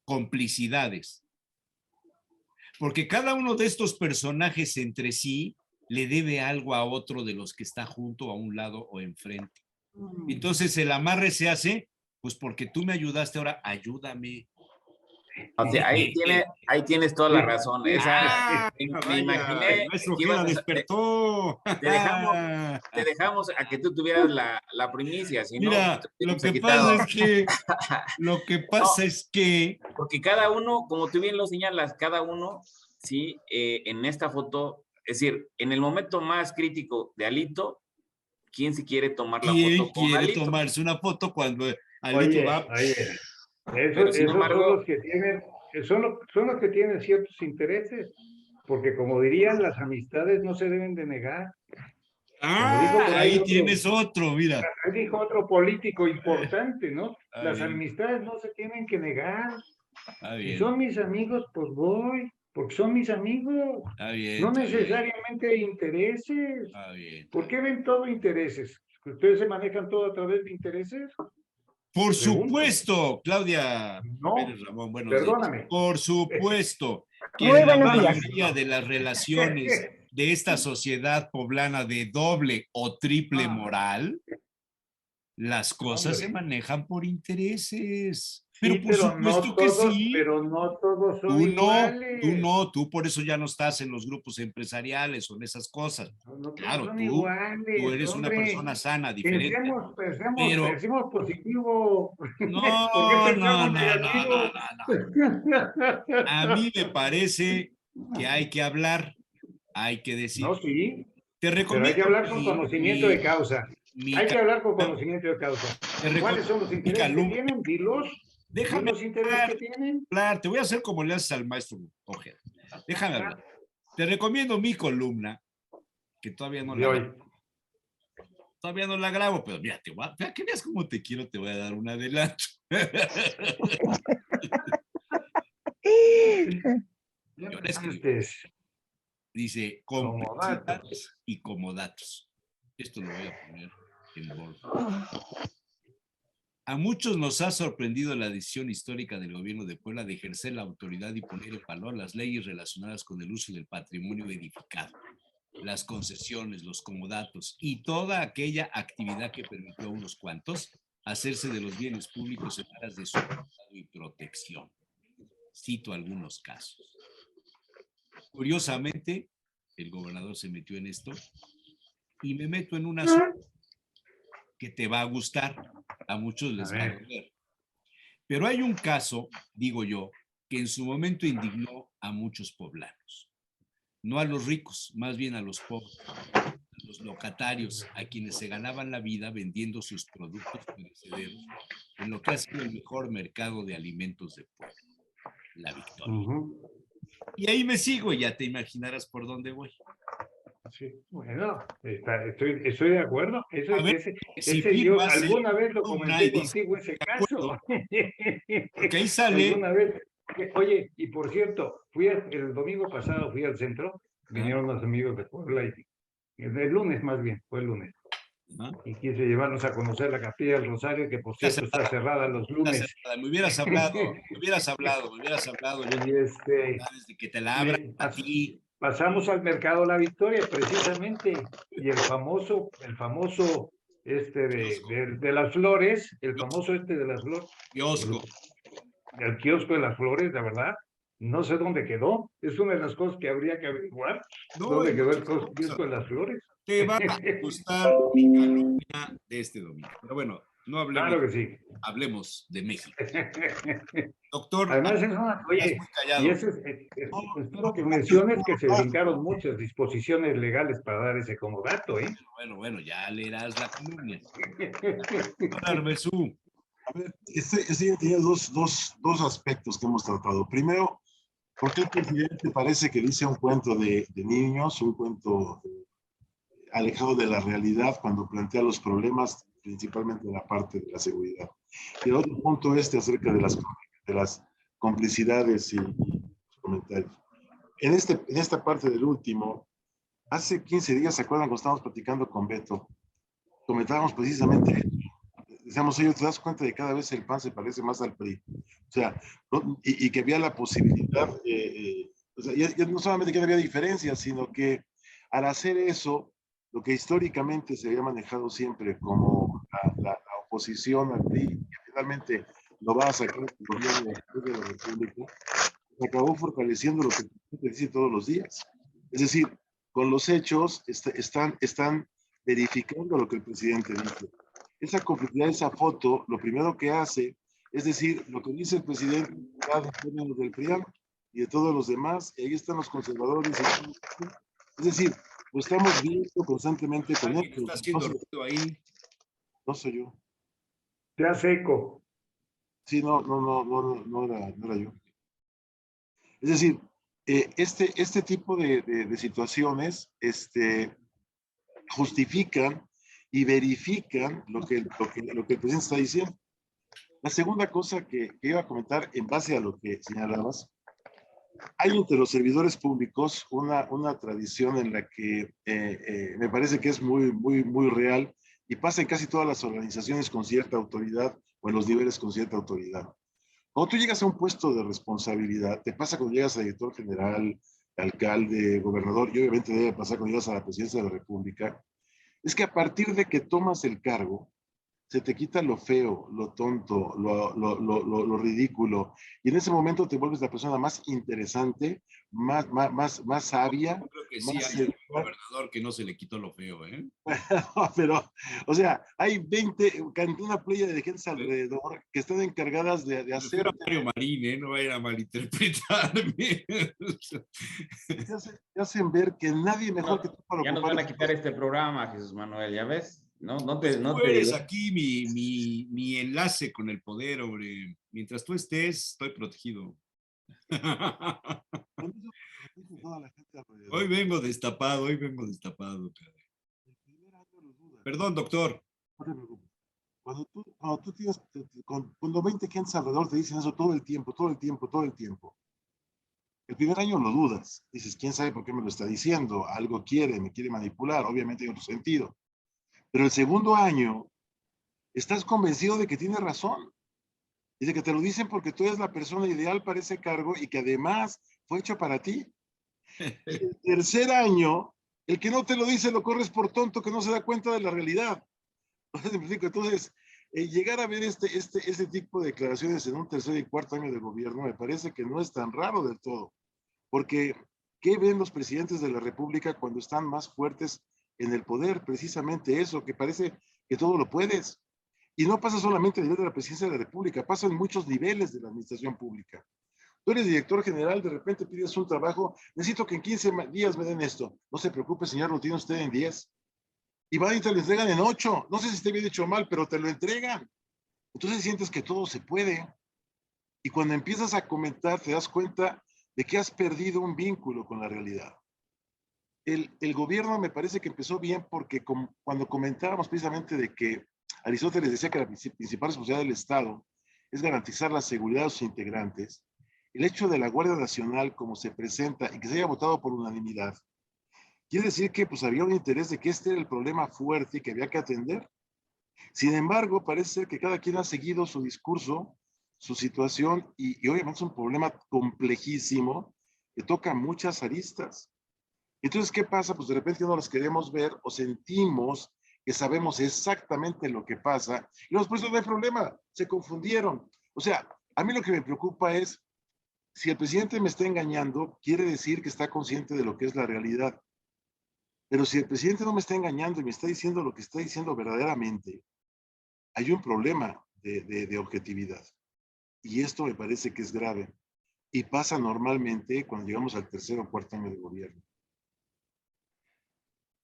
Complicidades. Porque cada uno de estos personajes entre sí le debe algo a otro de los que está junto, a un lado o enfrente. Entonces el amarre se hace, pues porque tú me ayudaste, ahora ayúdame. O sea, ahí tienes toda la razón. Me imaginé. Maestro Ojeda despertó. Te dejamos a que tú tuvieras la primicia. Si mira, no, lo que pasa es que. Porque cada uno, como tú bien lo señalas, cada uno, sí, en esta foto, es decir, en el momento más crítico de Alito, ¿quién se quiere tomar la foto con Alito? ¿Quién quiere tomarse una foto cuando Alito va? Esos son los que tienen, son los que tienen ciertos intereses, porque como dirían, las amistades no se deben de negar. Ahí tienes otro, mira. Ahí dijo otro político importante, ¿no? Las amistades no se tienen que negar. Si son mis amigos, pues voy, porque son mis amigos. No necesariamente hay intereses. ¿Por qué ven todo intereses? ¿Ustedes se manejan todo a través de intereses? Por supuesto, Claudia no, Pérez Ramón, perdóname. Días. Por supuesto que en la mayoría de las relaciones de esta sociedad poblana de doble o triple moral, las cosas se manejan por intereses. Pero sí, por supuesto no que todos, sí. Pero no todos son iguales. Tú por eso ya no estás en los grupos empresariales o en esas cosas. No claro, son iguales, tú eres una persona sana, diferente. Pensemos positivo. No, ¿Por qué pensamos negativo? A mí me parece que hay que hablar, hay que decir. No, sí. Te recomiendo. Pero hay que hablar con conocimiento de causa. Hay que hablar con conocimiento de causa. ¿Cuáles son los intereses que tienen? Dilos. Déjame los intereses que tienen. Claro, te voy a hacer como le haces al maestro Ojeda. Déjame hablar. Te recomiendo mi columna, que todavía no la grabo, pero mira, para que veas cómo te quiero, te voy a dar un adelanto. Yo la escribo. Dice, complicidades y comodatos. Esto lo voy a poner en bolsa. A muchos nos ha sorprendido la decisión histórica del gobierno de Puebla de ejercer la autoridad y poner en valor las leyes relacionadas con el uso del patrimonio edificado, las concesiones, los comodatos y toda aquella actividad que permitió a unos cuantos hacerse de los bienes públicos en aras de su cuidado y protección. Cito algunos casos. Curiosamente, el gobernador se metió en esto y me meto en una zona que te va a gustar, a muchos les va a doler. Pero hay un caso, digo yo, que en su momento indignó a muchos poblanos. No a los ricos, más bien a los pobres, a los locatarios, a quienes se ganaban la vida vendiendo sus productos perecederos en lo que ha sido el mejor mercado de alimentos de Puebla, La Victoria. Y ahí me sigo, ya te imaginarás por dónde voy. Sí, bueno, estoy de acuerdo. Yo alguna vez lo comenté contigo ese caso. Porque ahí sale. Alguna vez. Oye, y por cierto, el domingo pasado fui al centro, vinieron unos amigos de Puebla, el lunes más bien, fue el lunes. Y quise llevarnos a conocer la Capilla del Rosario, que por cierto está cerrada los lunes. Me hubieras hablado. Y desde que te la abran a ti. Pasamos al Mercado La Victoria, precisamente, y el famoso de las flores, el kiosco de las flores, la verdad, no sé dónde quedó, es una de las cosas que habría que averiguar, dónde quedó el kiosco de las flores. Te va a gustar mi columna de este domingo. Pero bueno, No hablemos, Claro que sí. hablemos de México. Doctor, Además, estás oye, muy y callado. eso No, espero que no, menciones que se brincaron muchas disposiciones legales para dar ese comodato, ¿eh? Bueno, ya leerás la columna. Don Armesú. a ver, este tiene dos aspectos que hemos tratado. Primero, ¿por qué el presidente parece que dice un cuento de niños, un cuento alejado de la realidad cuando plantea los problemas, principalmente en la parte de la seguridad? Y el otro punto acerca de las complicidades y los comentarios. En esta parte del último, hace 15 días, ¿se acuerdan cuando estábamos platicando con Beto? Comentábamos precisamente, decíamos, oye, ¿te das cuenta de que cada vez el PAN se parece más al PRI? O sea, ¿no? Y que había la posibilidad, o sea, ya no solamente que no había diferencias, sino que al hacer eso, lo que históricamente se había manejado siempre como la oposición al PRI, que finalmente lo va a sacar el gobierno de la República, se acabó fortaleciendo lo que se dice todos los días. Es decir, con los hechos están verificando lo que el presidente dice. Esa complicidad, esa foto, lo primero que hace es decir, lo que dice el presidente en términos del PRIAM y de todos los demás, y ahí están los conservadores. Es decir, lo estamos viendo constantemente con ¿Alguien esto. está haciendo ruido ahí? No soy yo. Te hace eco. Sí, no era yo. Es decir, este tipo de situaciones justifican y verifican lo que el presidente está diciendo. La segunda cosa que iba a comentar en base a lo que señalabas, hay entre los servidores públicos una tradición en la que me parece que es muy real y pasa en casi todas las organizaciones con cierta autoridad o en los niveles con cierta autoridad. Cuando tú llegas a un puesto de responsabilidad, te pasa cuando llegas a director general, alcalde, gobernador, y obviamente debe pasar cuando llegas a la presidencia de la República, es que a partir de que tomas el cargo, se te quita lo feo, lo tonto, lo ridículo, y en ese momento te vuelves la persona más interesante, más sabia, Yo creo que sí más hay un gobernador que no se le quitó lo feo, ¿eh? pero, o sea, hay una playa de gente alrededor que están encargadas de hacer. Mario Marín, ¿eh? No vayan a malinterpretarme. Te hacen ver que nadie mejor que tú para ya nos ocupar van a quitar este programa, Jesús Manuel, ¿ya ves? No te Tú eres digo. aquí mi enlace con el poder, hombre. Mientras tú estés, estoy protegido. Hoy vengo destapado, caray. Perdón, doctor. No te preocupes. Cuando tú tienes, cuando 20 gentes alrededor te dicen eso todo el tiempo, el primer año lo dudas. Dices, ¿quién sabe por qué me lo está diciendo? Algo quiere, me quiere manipular, obviamente en otro sentido. Pero el segundo año, estás convencido de que tiene razón. Y de que te lo dicen porque tú eres la persona ideal para ese cargo y que además fue hecho para ti. Y el tercer año, el que no te lo dice lo corres por tonto que no se da cuenta de la realidad. Entonces, llegar a ver este tipo de declaraciones en un tercer y cuarto año de gobierno me parece que no es tan raro del todo. Porque, ¿qué ven los presidentes de la República cuando están más fuertes en el poder? Precisamente eso, que parece que todo lo puedes. Y no pasa solamente a nivel de la presidencia de la República, pasa en muchos niveles de la administración pública. Tú eres director general, de repente pides un trabajo, necesito que en 15 días me den esto. No se preocupe, señor, lo tiene usted en 10. Y van y te lo entregan en 8. No sé si esté bien dicho o mal, pero te lo entregan. Entonces sientes que todo se puede. Y cuando empiezas a comentar, te das cuenta de que has perdido un vínculo con la realidad. El gobierno me parece que empezó bien porque cuando comentábamos precisamente de que Aristóteles decía que la principal responsabilidad del Estado es garantizar la seguridad de sus integrantes, el hecho de la Guardia Nacional como se presenta y que se haya votado por unanimidad, quiere decir que pues había un interés de que este era el problema fuerte y que había que atender. Sin embargo, parece ser que cada quien ha seguido su discurso, su situación y obviamente es un problema complejísimo que toca muchas aristas. Entonces, ¿qué pasa? Pues de repente no las queremos ver o sentimos que sabemos exactamente lo que pasa y por eso no hay problema, se confundieron. O sea, a mí lo que me preocupa es, si el presidente me está engañando, quiere decir que está consciente de lo que es la realidad. Pero si el presidente no me está engañando y me está diciendo lo que está diciendo verdaderamente, hay un problema de objetividad. Y esto me parece que es grave. Y pasa normalmente cuando llegamos al tercer o cuarto año de gobierno.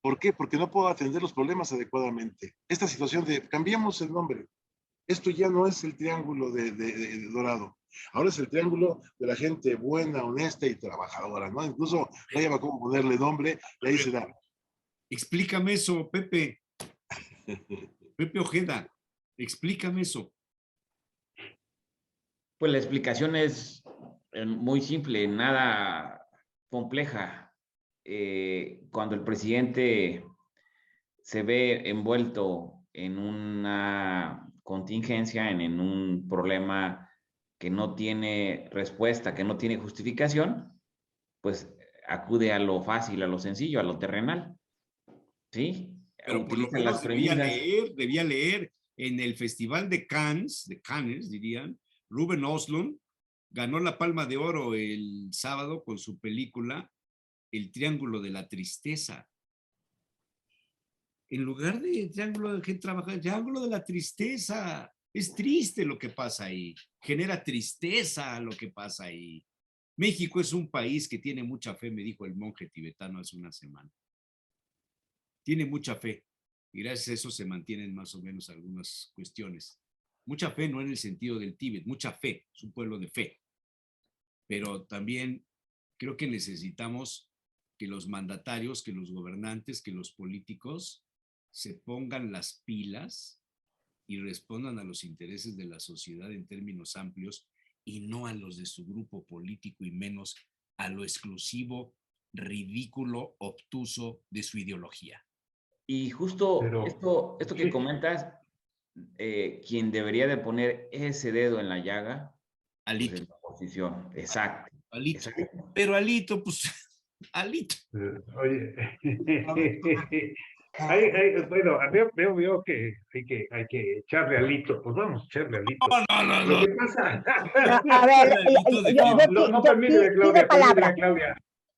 ¿Por qué? Porque no puedo atender los problemas adecuadamente. Esta situación de cambiamos el nombre. Esto ya no es el triángulo de Dorado. Ahora es el triángulo de la gente buena, honesta y trabajadora, ¿no? Incluso no lleva cómo ponerle nombre, y ahí se da. Explícame eso, Pepe. Pepe Ojeda, explícame eso. Pues la explicación es muy simple, nada compleja. Cuando el presidente se ve envuelto en una contingencia, en un problema que no tiene respuesta, que no tiene justificación, pues acude a lo fácil, a lo sencillo, a lo terrenal. ¿Sí? Pero por lo Utiliza menos las premisas. debía leer en el Festival de Cannes dirían, Ruben Östlund ganó la Palma de Oro el sábado con su película El Triángulo de la Tristeza. En lugar de Triángulo de gente trabajadora, Triángulo de la Tristeza. Es triste lo que pasa ahí. Genera tristeza lo que pasa ahí. México es un país que tiene mucha fe, me dijo el monje tibetano hace una semana. Tiene mucha fe y gracias a eso se mantienen más o menos algunas cuestiones. Mucha fe no en el sentido del Tíbet, mucha fe, es un pueblo de fe. Pero también creo que necesitamos que los mandatarios, que los gobernantes, que los políticos se pongan las pilas y respondan a los intereses de la sociedad en términos amplios y no a los de su grupo político y menos a lo exclusivo, ridículo, obtuso de su ideología. Y justo Pero, esto que sí. comentas, quien debería de poner ese dedo en la llaga, pues Alito. es la oposición. Exacto. Alito. Exacto. Pero Alito, pues, Alito. Oye, bueno, veo que hay que echarle alito. Pues vamos a echarle alito. No. Lo que pasa. A ver, No, yo permíteme, pido Claudia, palabra.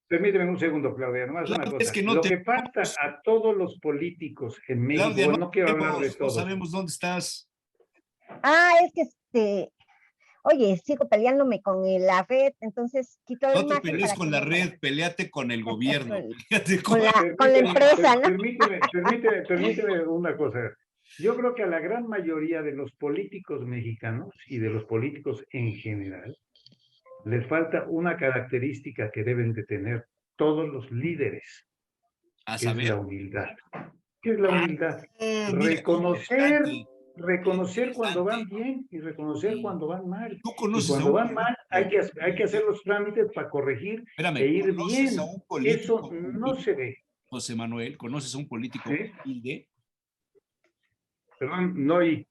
Permíteme un segundo, Claudia, nomás una Claro, es cosa. que no Lo te- que falta a todos los políticos en México, Claudia, bueno, no quiero hablar de no todos. sabemos dónde estás. Es que oye, sigo peleándome con la red, entonces quito la No te imagen pelees para con que la no red, peleate con el gobierno. Peleate con la empresa, ¿no? Permíteme una cosa. Yo creo que a la gran mayoría de los políticos mexicanos y de los políticos en general les falta una característica que deben de tener todos los líderes, A que es la saber. humildad. ¿Qué es la humildad? Mira, Reconocer cuando van interesante. bien y reconocer cuando van mal. Tú Y conoces a cuando un van mal hay que hacer los trámites para corregir Espérame, e ir ¿conoces bien. a un político Eso no humilde, se ve. José Manuel? ¿Conoces a un político ¿Sí? humilde? Perdón, no y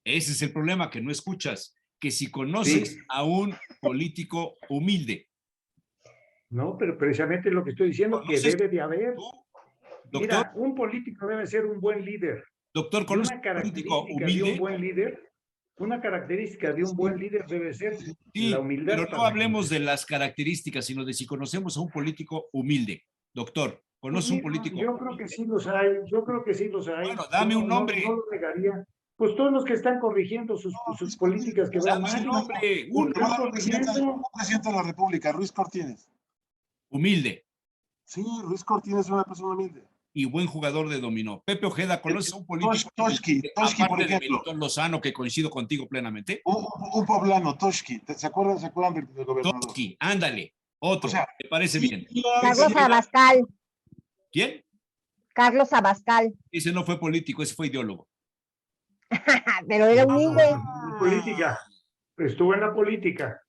Ese es el problema, que no escuchas. Que si conoces sí. a un político humilde. No, pero precisamente es lo que estoy diciendo, que ¿Conoces debe de haber. tú, doctor? Mira, un político debe ser un buen líder. Doctor, Y ¿conoces una a un político característica de un humilde? buen líder, una característica de un buen líder debe ser la Sí, humildad. pero no hablemos de las características, sino de si conocemos a un político humilde. Doctor, ¿conoce un político? Yo creo que sí los hay, Bueno, dame un nombre. No lo negaría. Pues todos los que están corrigiendo sus políticas que van Dame un mal. nombre, uno. Están corrigiendo. Presidente de la República, Ruiz Cortines. Humilde Sí, Ruiz Cortines es una persona humilde. y buen jugador de dominó. Pepe Ojeda, ¿conoce a un político? Toshki, por aparte de ejemplo. Melitón Lozano, que coincido contigo plenamente. Un poblano, Toshki. ¿Se acuerdan del gobernador? Toski, ándale. Otro, O sea, ¿te parece bien? Carlos Abascal, ¿Quién? Carlos Abascal, Ese no fue político, ese fue ideólogo. pero era humilde. Política. Estuvo en la política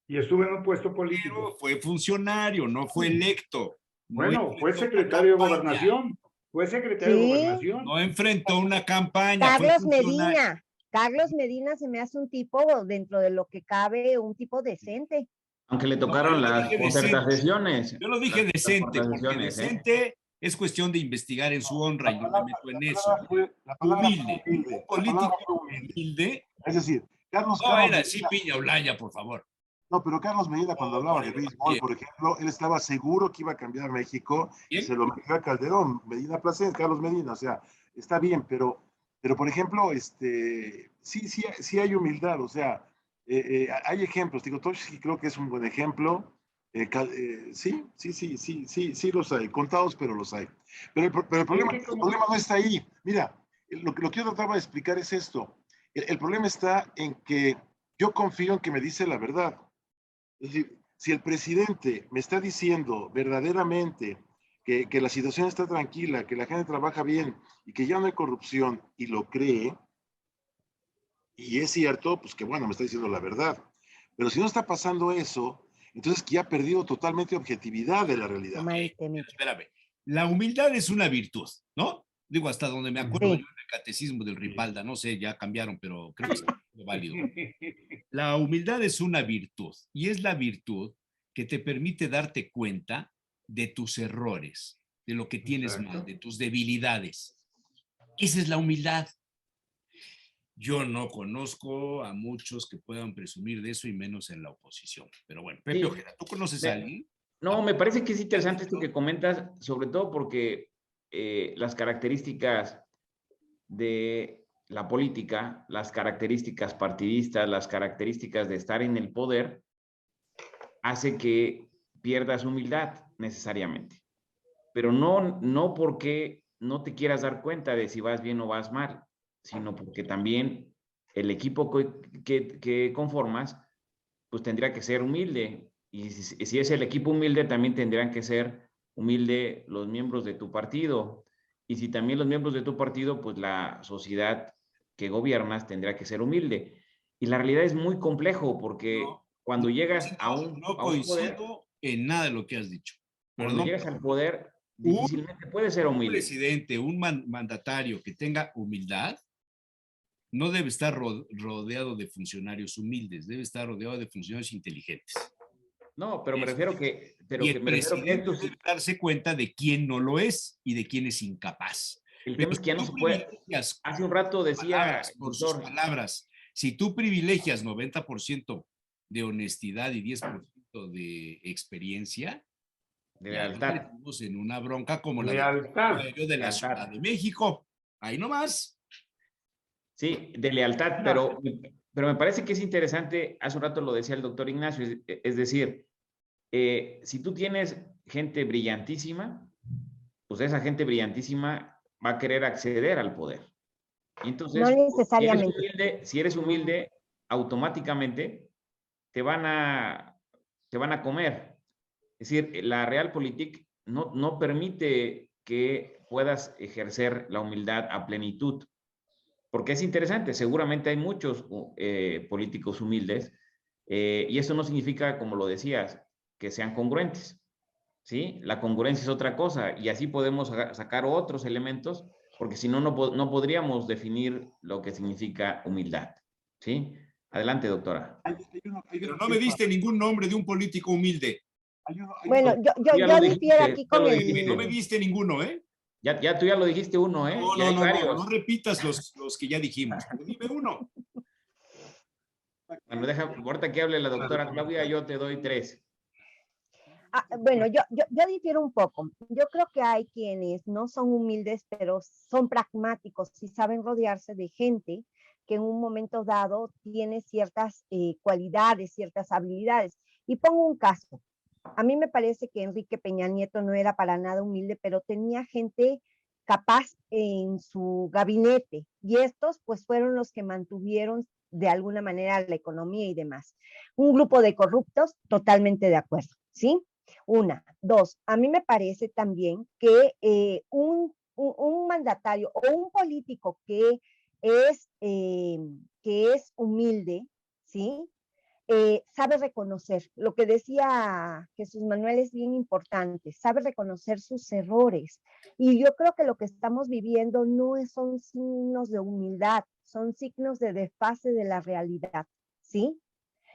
y estuvo en un puesto político. Pero fue funcionario, no fue electo. Bueno, fue enfrentó secretario de una campaña. Gobernación. Fue secretario de Sí. Gobernación. No enfrentó una campaña. fue Carlos funcionario. Medina. Carlos Medina se me hace un tipo, dentro de lo que cabe, un tipo decente. Aunque le No, tocaron yo lo las dije decente. concertaciones. Yo lo dije Las decente, porque concertaciones, decente es cuestión de investigar en su honra y yo me meto en eso. La palabra Humilde. fue Un humilde. político humilde. Es decir, Carlos No era Medina- así, Piña Olaya, por favor. No, pero Carlos Medina, cuando hablaba de béisbol, por ejemplo, él estaba seguro que iba a cambiar México y ¿Quién? se lo metió a Calderón. Medina Placent, Carlos Medina, o sea, está bien, pero Pero, por ejemplo, sí hay humildad, o sea, hay ejemplos. Digo, Toshiki creo que es un buen ejemplo. Sí los hay, contados, pero los hay. Pero el problema no está ahí. Mira, lo que yo trataba de explicar es esto. El problema está en que yo confío en que me dice la verdad. Es decir, si el presidente me está diciendo verdaderamente que la situación está tranquila, que la gente trabaja bien y que ya no hay corrupción y lo cree, y es cierto, pues que bueno, me está diciendo la verdad. Pero si no está pasando eso, entonces que ya ha perdido totalmente objetividad de la realidad. Toma este, Micho. Espérame. La humildad es una virtud, ¿no? Digo, hasta donde me acuerdo Sí. yo en el catecismo del Ripalda, no sé, ya cambiaron, pero creo que es válido. La humildad es una virtud y es la virtud que te permite darte cuenta de tus errores, de lo que tienes mal, de tus debilidades. Esa es la humildad. Yo no conozco a muchos que puedan presumir de eso y menos en la oposición. Pero bueno, Pepe Sí. Ojeda, ¿tú conoces a alguien? No, me parece que es interesante esto que comentas, sobre todo porque las características de la política, las características partidistas, las características de estar en el poder, hace que pierdas humildad necesariamente. Pero no porque no te quieras dar cuenta de si vas bien o vas mal, sino porque también el equipo que conformas, pues tendría que ser humilde. Y si es el equipo humilde, también tendrían que ser humilde los miembros de tu partido. Y si también los miembros de tu partido, pues la sociedad que gobiernas tendrá que ser humilde. Y la realidad es muy complejo porque cuando llegas a un poder, en nada de lo que has dicho. cuando Perdón. llegas al poder, difícilmente puede ser Un humilde. presidente, un mandatario que tenga humildad, no debe estar rodeado de funcionarios humildes, debe estar rodeado de funcionarios inteligentes. No, pero me refiero que, Y el presidente debe darse cuenta de quién no lo es y de quién es incapaz. El Pero tema es que ya no se puede. Hace un rato decía, por sus palabras, si tú privilegias 90% de honestidad y 10% de experiencia, de lealtad. Estamos en una bronca como lealtad. de la Ciudad de México. Ahí nomás. Sí, de lealtad, pero me parece que es interesante, hace un rato lo decía el doctor Ignacio, es decir, si tú tienes gente brillantísima, pues esa gente brillantísima va a querer acceder al poder. Y entonces, no necesariamente. si eres humilde, automáticamente te van a comer. Es decir, la Realpolitik no permite que puedas ejercer la humildad a plenitud. Porque es interesante, seguramente hay muchos políticos humildes y eso no significa, como lo decías, que sean congruentes, ¿sí? La congruencia es otra cosa y así podemos sacar otros elementos porque si no, no podríamos definir lo que significa humildad, ¿sí? Adelante, doctora. Pero no me diste ningún nombre de un político humilde. Bueno, yo difiero aquí con el... No me diste ninguno, ¿eh? Ya tú ya lo dijiste uno, ¿eh? No repitas los que ya dijimos. Dime uno. Bueno, ahorita que hable la doctora Claudia, yo te doy 3. Bueno, yo difiero un poco. Yo creo que hay quienes no son humildes, pero son pragmáticos y saben rodearse de gente que en un momento dado tiene ciertas cualidades, ciertas habilidades. Y pongo un caso. A mí me parece que Enrique Peña Nieto no era para nada humilde, pero tenía gente capaz en su gabinete. Y estos, pues, fueron los que mantuvieron de alguna manera la economía y demás. Un grupo de corruptos, totalmente de acuerdo, ¿sí? Una. Dos, a mí me parece también que un mandatario o un político que es humilde, ¿sí? Sabe reconocer, lo que decía Jesús Manuel es bien importante, sabe reconocer sus errores. Y yo creo que lo que estamos viviendo no son signos de humildad, son signos de desfase de la realidad, ¿sí?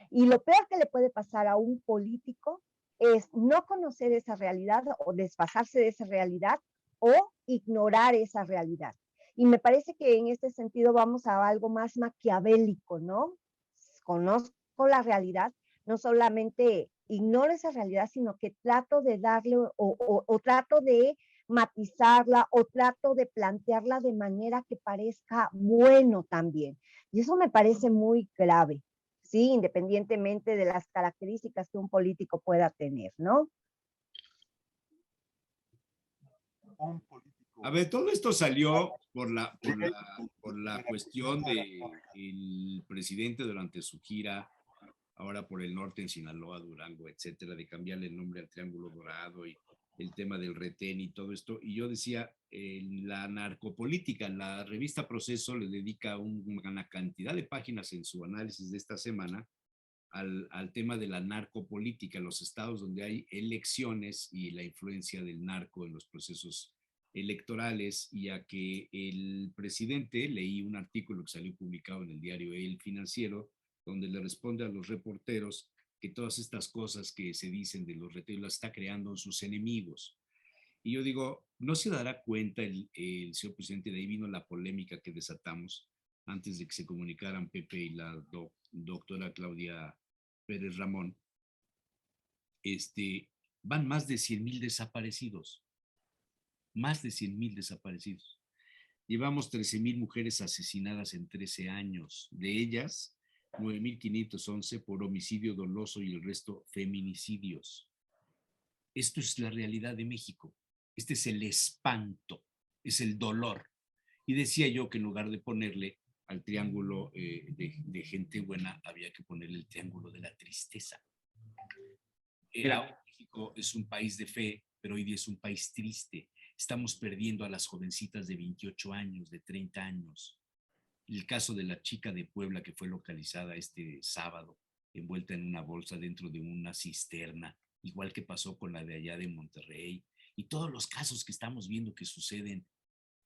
Y lo peor que le puede pasar a un político es no conocer esa realidad o desfasarse de esa realidad o ignorar esa realidad. Y me parece que en este sentido vamos a algo más maquiavélico, ¿no? Conozco la realidad, no solamente ignoro esa realidad, sino que trato de darle o trato de matizarla o trato de plantearla de manera que parezca bueno también. Y eso me parece muy grave, ¿sí? Independientemente de las características que un político pueda tener, ¿no? Un político. A ver, todo esto salió por la cuestión de el presidente durante su gira, ahora por el norte, en Sinaloa, Durango, etcétera, de cambiarle el nombre al Triángulo Dorado y el tema del retén y todo esto. Y yo decía, la narcopolítica, la revista Proceso le dedica una cantidad de páginas en su análisis de esta semana al tema de la narcopolítica, los estados donde hay elecciones y la influencia del narco en los procesos electorales, y a que el presidente, leí un artículo que salió publicado en el diario El Financiero, donde le responde a los reporteros que todas estas cosas que se dicen de los reteros las está creando sus enemigos. Y yo digo, ¿no se dará cuenta el señor presidente? De ahí vino la polémica que desatamos antes de que se comunicaran Pepe y la doctora Claudia Pérez Ramón. Van más de 100,000 desaparecidos. Más de 100,000 desaparecidos. Llevamos 13,000 mujeres asesinadas en 13 años. De ellas, 9,511 por homicidio doloso y el resto feminicidios. Esto es la realidad de México. Este es el espanto, es el dolor. Y decía yo que en lugar de ponerle al triángulo de gente buena, había que ponerle el triángulo de la tristeza. México es un país de fe, pero hoy día es un país triste. Estamos perdiendo a las jovencitas de 28 años, de 30 años. El caso de la chica de Puebla que fue localizada este sábado, envuelta en una bolsa dentro de una cisterna, igual que pasó con la de allá de Monterrey, y todos los casos que estamos viendo que suceden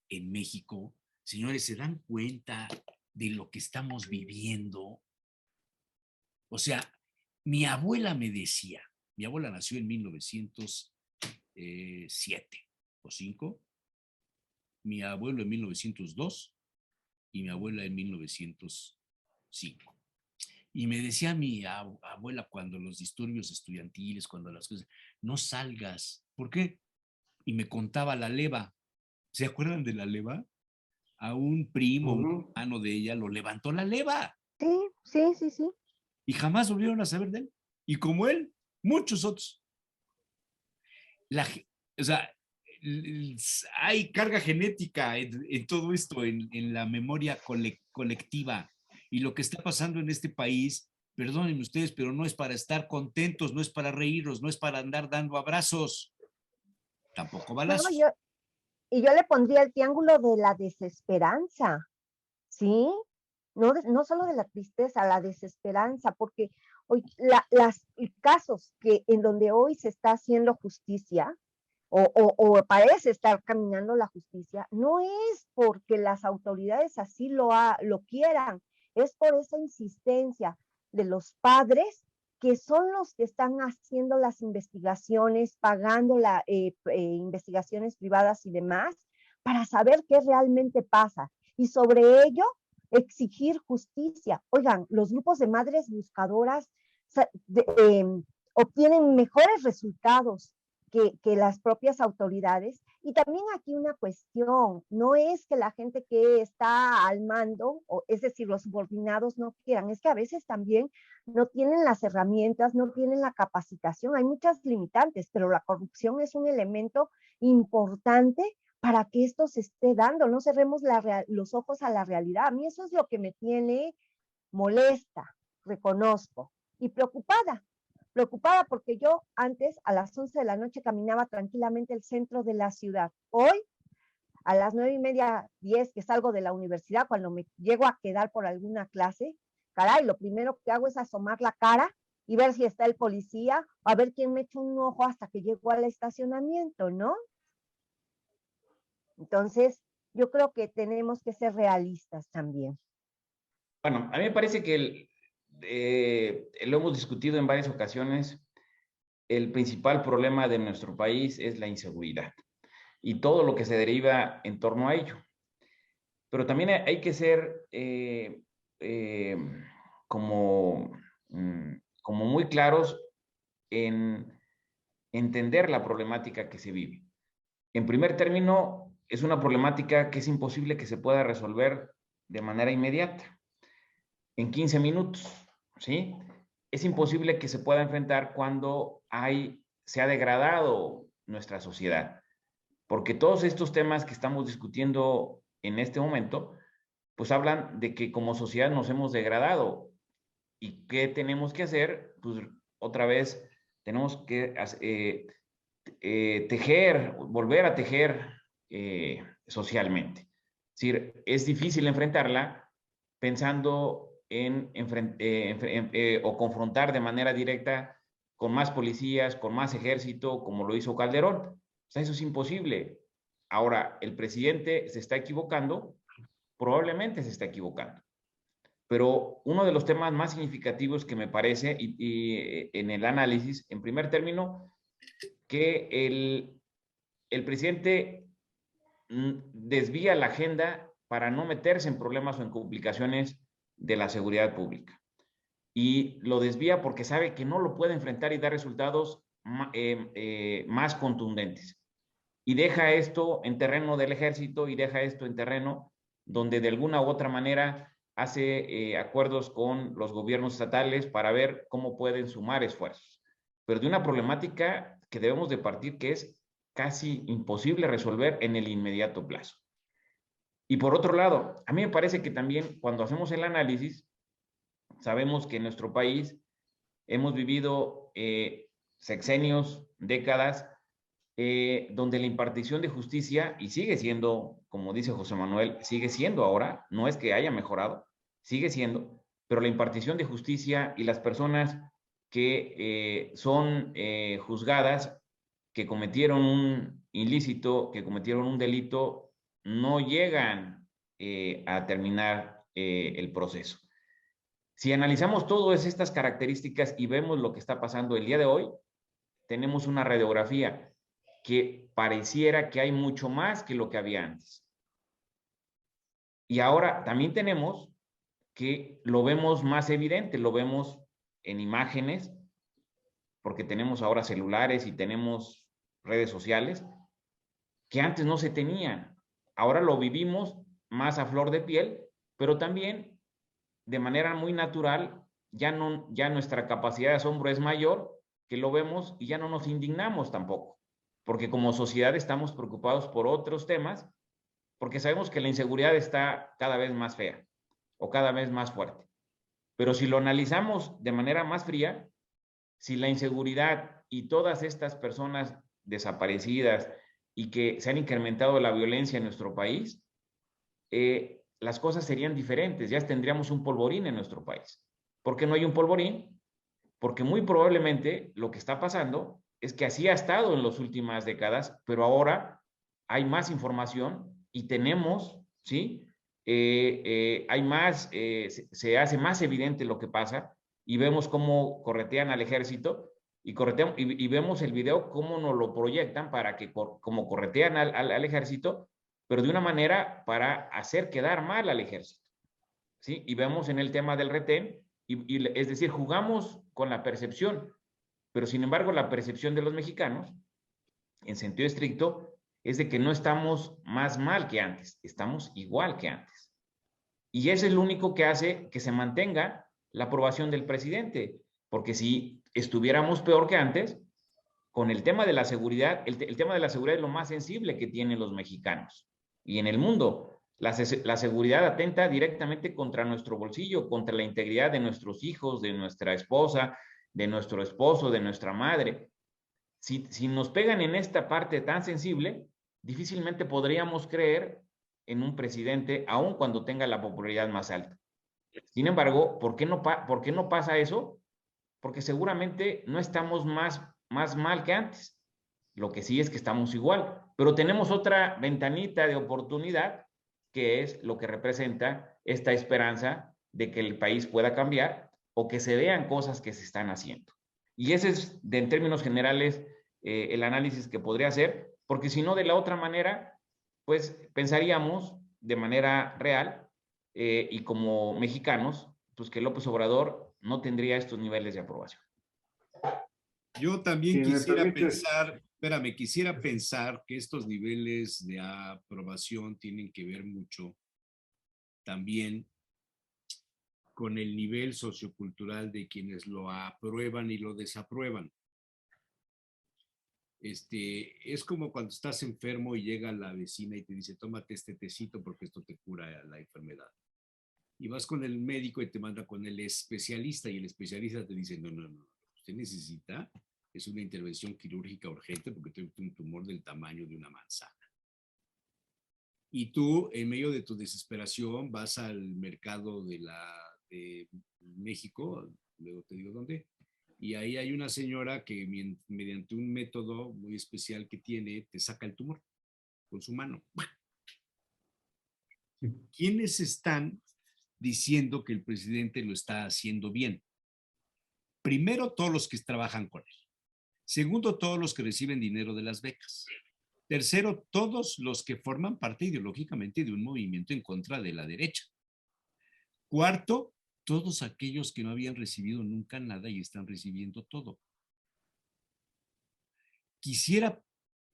en México. Señores, ¿se dan cuenta de lo que estamos viviendo? O sea, mi abuela me decía, mi abuela nació en 1907 o 5, mi abuelo en 1902 y mi abuela en 1905. Y me decía mi abuela, cuando los disturbios estudiantiles, cuando las cosas, no salgas. ¿Por qué? Y me contaba la leva. ¿Se acuerdan de la leva? A un primo, un hermano de ella, lo levantó la leva. Sí, sí, sí, sí. Y jamás volvieron a saber de él. Y como él, muchos otros. O sea, hay carga genética en todo esto, en la memoria colectiva. Y lo que está pasando en este país, perdónenme ustedes, pero no es para estar contentos, no es para reírnos, no es para andar dando abrazos, tampoco balazos. No, yo le pondría el triángulo de la desesperanza, ¿sí? No solo de la tristeza, la desesperanza, porque hoy los casos en donde hoy se está haciendo justicia, o parece estar caminando la justicia, no es porque las autoridades así lo quieran, es por esa insistencia de los padres, que son los que están haciendo las investigaciones, pagando investigaciones privadas y demás, para saber qué realmente pasa. Y sobre ello, exigir justicia. Oigan, los grupos de madres buscadoras obtienen mejores resultados que las propias autoridades. Y también aquí una cuestión, no es que la gente que está al mando, es decir, los subordinados no quieran, es que a veces también no tienen las herramientas, no tienen la capacitación, hay muchas limitantes, pero la corrupción es un elemento importante para que esto se esté dando. No cerremos los ojos a la realidad. A mí eso es lo que me tiene molesta, reconozco, y preocupada porque yo antes a las 11 de la noche caminaba tranquilamente el centro de la ciudad. Hoy, a las 9:30, 10, que salgo de la universidad, cuando me llego a quedar por alguna clase, caray, lo primero que hago es asomar la cara y ver si está el policía, o a ver quién me echa un ojo hasta que llego al estacionamiento, ¿no? Entonces, yo creo que tenemos que ser realistas también. Bueno, a mí me parece que lo hemos discutido en varias ocasiones. El principal problema de nuestro país es la inseguridad y todo lo que se deriva en torno a ello. Pero también hay que ser como muy claros en entender la problemática que se vive. En primer término, es una problemática que es imposible que se pueda resolver de manera inmediata, en 15 minutos, ¿sí? Es imposible que se pueda enfrentar cuando se ha degradado nuestra sociedad, porque todos estos temas que estamos discutiendo en este momento, pues hablan de que como sociedad nos hemos degradado. ¿Y qué tenemos que hacer? Pues otra vez tenemos que tejer, volver a tejer socialmente. Es decir, es difícil enfrentarla pensando o confrontar de manera directa con más policías, con más ejército, como lo hizo Calderón. O sea, eso es imposible. Ahora, el presidente se está equivocando, probablemente se está equivocando. Pero uno de los temas más significativos que me parece, y en el análisis, en primer término, que el presidente desvía la agenda para no meterse en problemas o en complicaciones de la seguridad pública. Y lo desvía porque sabe que no lo puede enfrentar y dar resultados más contundentes. Y deja esto en terreno del ejército y deja esto en terreno donde de alguna u otra manera hace acuerdos con los gobiernos estatales para ver cómo pueden sumar esfuerzos. Pero de una problemática que debemos de partir que es casi imposible resolver en el inmediato plazo. Y por otro lado, a mí me parece que también cuando hacemos el análisis, sabemos que en nuestro país hemos vivido sexenios, décadas, donde la impartición de justicia, y sigue siendo, como dice José Manuel, sigue siendo ahora, no es que haya mejorado, sigue siendo, pero la impartición de justicia y las personas que son juzgadas, que cometieron un ilícito, que cometieron un delito, no llegan a terminar el proceso. Si analizamos todas estas características y vemos lo que está pasando el día de hoy, tenemos una radiografía que pareciera que hay mucho más que lo que había antes. Y ahora también tenemos que lo vemos más evidente, lo vemos en imágenes, porque tenemos ahora celulares y tenemos redes sociales, que antes no se tenían. Ahora lo vivimos más a flor de piel, pero también de manera muy natural, ya nuestra capacidad de asombro es mayor, que lo vemos y ya no nos indignamos tampoco, porque como sociedad estamos preocupados por otros temas, porque sabemos que la inseguridad está cada vez más fea o cada vez más fuerte. Pero si lo analizamos de manera más fría, si la inseguridad y todas estas personas desaparecidas y que se han incrementado la violencia en nuestro país, las cosas serían diferentes, ya tendríamos un polvorín en nuestro país. ¿Por qué no hay un polvorín? Porque muy probablemente lo que está pasando es que así ha estado en las últimas décadas, pero ahora hay más información y tenemos, ¿sí? Hay más, se hace más evidente lo que pasa y vemos cómo corretean al ejército y vemos el video cómo nos lo proyectan para que como corretean al ejército, pero de una manera para hacer quedar mal al ejército, ¿sí? Y vemos en el tema del retén, es decir, jugamos con la percepción, pero sin embargo la percepción de los mexicanos, en sentido estricto, es de que no estamos más mal que antes, estamos igual que antes. Y eso es lo único que hace que se mantenga la aprobación del presidente, porque si estuviéramos peor que antes, con el tema de la seguridad, el tema de la seguridad es lo más sensible que tienen los mexicanos y en el mundo. La seguridad atenta directamente contra nuestro bolsillo, contra la integridad de nuestros hijos, de nuestra esposa, de nuestro esposo, de nuestra madre. Si nos pegan en esta parte tan sensible, difícilmente podríamos creer en un presidente, aun cuando tenga la popularidad más alta. Sin embargo, ¿por qué no pasa eso? Porque seguramente no estamos más mal que antes. Lo que sí es que estamos igual, pero tenemos otra ventanita de oportunidad, que es lo que representa esta esperanza de que el país pueda cambiar o que se vean cosas que se están haciendo. Y ese es, en términos generales, el análisis que podría hacer, porque si no, de la otra manera, pues pensaríamos de manera real y como mexicanos, pues que López Obrador no tendría estos niveles de aprobación. Yo también Si me quisiera permites. pensar, espérame, quisiera pensar que estos niveles de aprobación tienen que ver mucho también con el nivel sociocultural de quienes lo aprueban y lo desaprueban. Es como cuando estás enfermo y llega la vecina y te dice, tómate este tecito porque esto te cura la enfermedad. Y vas con el médico y te manda con el especialista y el especialista te dice, no, no, no, usted necesita es una intervención quirúrgica urgente porque tiene un tumor del tamaño de una manzana. Y tú, en medio de tu desesperación, vas al mercado de México, luego te digo dónde, y ahí hay una señora que mediante un método muy especial que tiene, te saca el tumor con su mano. ¿Quiénes están diciendo que el presidente lo está haciendo bien? Primero, todos los que trabajan con él. Segundo, todos los que reciben dinero de las becas. Tercero, todos los que forman parte ideológicamente de un movimiento en contra de la derecha. Cuarto, todos aquellos que no habían recibido nunca nada y están recibiendo todo. Quisiera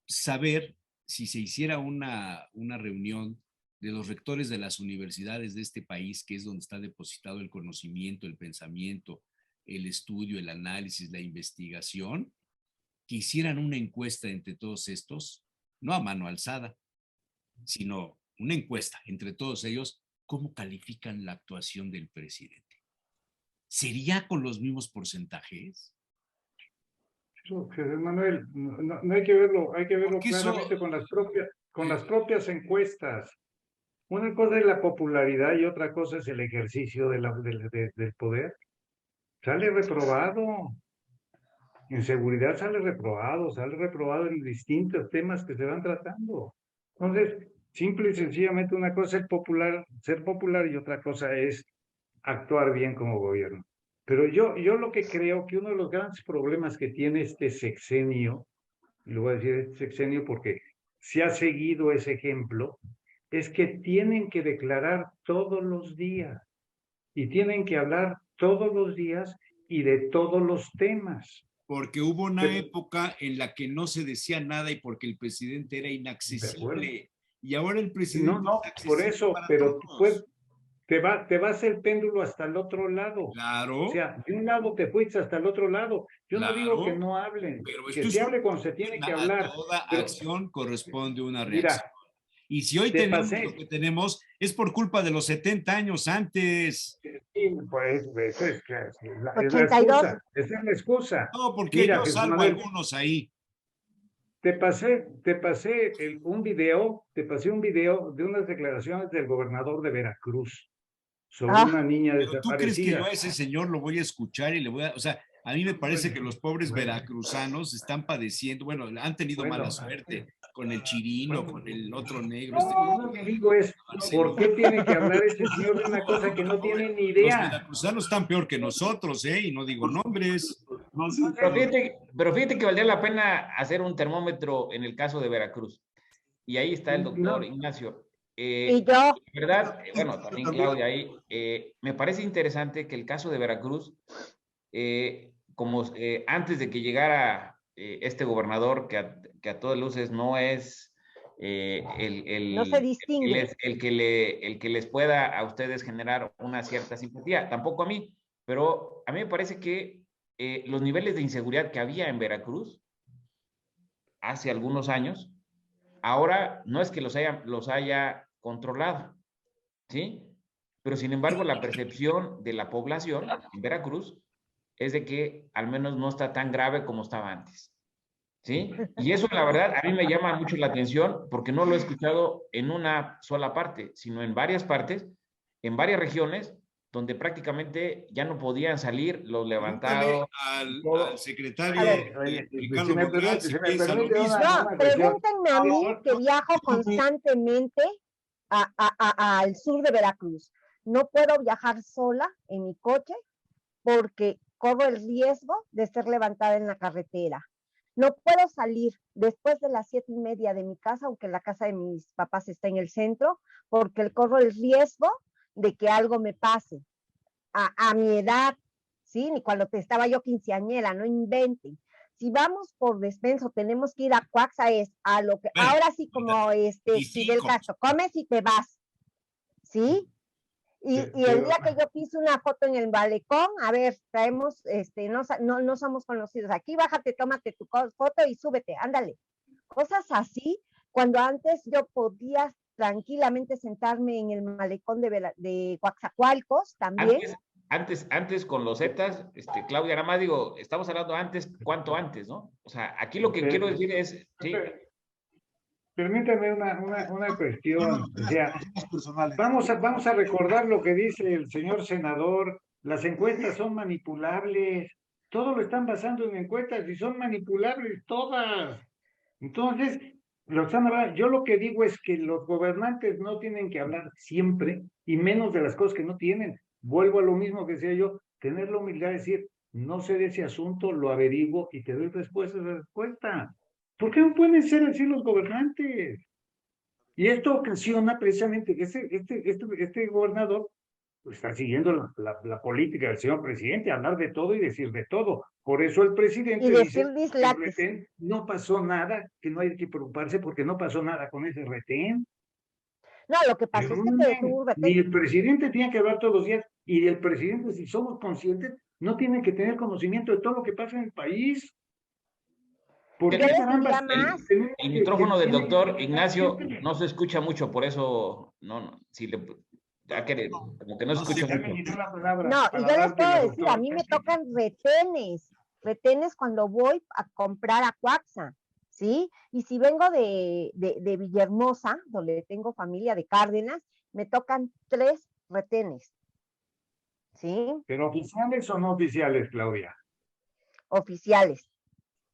saber si se hiciera una reunión de los rectores de las universidades de este país, que es donde está depositado el conocimiento, el pensamiento, el estudio, el análisis, la investigación, que hicieran una encuesta entre todos estos, no a mano alzada, sino una encuesta entre todos ellos, cómo califican la actuación del presidente. ¿Sería con los mismos porcentajes? Jesús Manuel, no hay que verlo claramente con las propias encuestas. Una cosa es la popularidad y otra cosa es el ejercicio del poder. Sale reprobado. En seguridad sale reprobado en distintos temas que se van tratando. Entonces, simple y sencillamente una cosa es ser popular y otra cosa es actuar bien como gobierno. Pero yo lo que creo que uno de los grandes problemas que tiene este sexenio, y lo voy a decir este sexenio porque se ha seguido ese ejemplo, es que tienen que declarar todos los días y tienen que hablar todos los días y de todos los temas. Porque hubo una época en la que no se decía nada y porque el presidente era inaccesible. Y ahora el presidente no, es por accesible eso, para pero todos. te vas el péndulo hasta el otro lado. Claro. O sea, de un lado te fuiste hasta el otro lado. Yo no digo que no hablen, pero que se hable cuando se tiene que hablar. A toda acción corresponde una reacción. Mira, y si hoy tenemos lo que tenemos, es por culpa de los 70 años antes. Sí, pues eso es la 82. excusa. Esa es la excusa. No, porque mira, yo salvo algunos ahí. Te pasé un video de unas declaraciones del gobernador de Veracruz sobre una niña desaparecida. ¿Tú crees que yo a ese señor lo voy a escuchar y le voy a, o sea, a mí me parece que los pobres veracruzanos están padeciendo, bueno, han tenido mala suerte con el Chirino, con el otro negro. No, lo que digo es, ¿por qué tiene que hablar este señor de una cosa que no tiene ni idea? Los veracruzanos están peor que nosotros, y no digo nombres. Pero fíjate que valdría la pena hacer un termómetro en el caso de Veracruz. Y ahí está el doctor Ignacio. Y yo. ¿Verdad? Bueno, también Claudia ahí. Me parece interesante que el caso de Veracruz, como antes de que llegara este gobernador, que a todas luces no es no se distingue. el que les pueda a ustedes generar una cierta simpatía, tampoco a mí, pero a mí me parece que los niveles de inseguridad que había en Veracruz hace algunos años, ahora no es que los haya controlado, ¿sí? Pero sin embargo la percepción de la población en Veracruz es de que al menos no está tan grave como estaba antes, ¿sí? Y eso la verdad a mí me llama mucho la atención porque no lo he escuchado en una sola parte, sino en varias partes, en varias regiones, donde prácticamente ya no podían salir los levantados. Al secretario Ricardo Monreal, si piensa lo mismo. No, pregúntenme a mí que viajo constantemente al sur de Veracruz. No puedo viajar sola en mi coche porque corro el riesgo de ser levantada en la carretera. No puedo salir después de las 7:30 de mi casa, aunque la casa de mis papás está en el centro, porque corro el riesgo de que algo me pase. A mi edad, ¿sí? Ni cuando estaba yo quinceañera, no inventen. si vamos por despenso, tenemos que ir a Cuaxa, es a lo que, Bueno, ahora sí como y sí, Fidel Castro, comes y te vas, ¿sí? Y el Pero, día que yo pise una foto en el malecón, a ver, traemos, no somos conocidos aquí, bájate, tómate tu foto y súbete, ándale. Cosas así, cuando antes yo podía tranquilamente sentarme en el malecón de Coatzacoalcos también. Antes con los Zetas, Claudia, nada más digo, estamos hablando antes, ¿cuánto antes, no? O sea, aquí lo que quiero decir es, sí, permítame una cuestión. O sea, Los personales. vamos a recordar lo que dice el señor senador. Las encuestas son manipulables. Todo lo están basando en encuestas y son manipulables todas. Entonces, Roxana, yo lo que digo es que los gobernantes no tienen que hablar siempre y menos de las cosas que no tienen. Vuelvo a lo mismo que decía yo, tener la humildad de decir, no sé de ese asunto, lo averiguo y te doy respuesta. ¿Por qué no pueden ser así los gobernantes? Y esto ocasiona precisamente que este gobernador pues, está siguiendo la política del señor presidente, hablar de todo y decir de todo. Por eso el Y presidente decir dice que el dislates. retén no pasó nada, que no hay que preocuparse porque no pasó nada con ese retén. No, lo que pasó es que te detuvo un Ni retén. el presidente tiene que hablar todos los días, y el presidente, si somos conscientes, no tiene que tener conocimiento de todo lo que pasa en el país. ¿Por Yo qué les carambas diría más. el micrófono del tiene doctor que Ignacio siempre? no se escucha mucho, por eso, si le, como que no se No escucha sé, Ya me mucho. quitó la palabra No, y para yo les puedo dártela, decir, a doctor. mí me tocan retenes cuando voy a comprar a Cuaxa, ¿sí? Y si vengo de Villahermosa, donde tengo familia de Cárdenas, me tocan 3 retenes, ¿sí? ¿Pero oficiales o no oficiales, Claudia? Oficiales.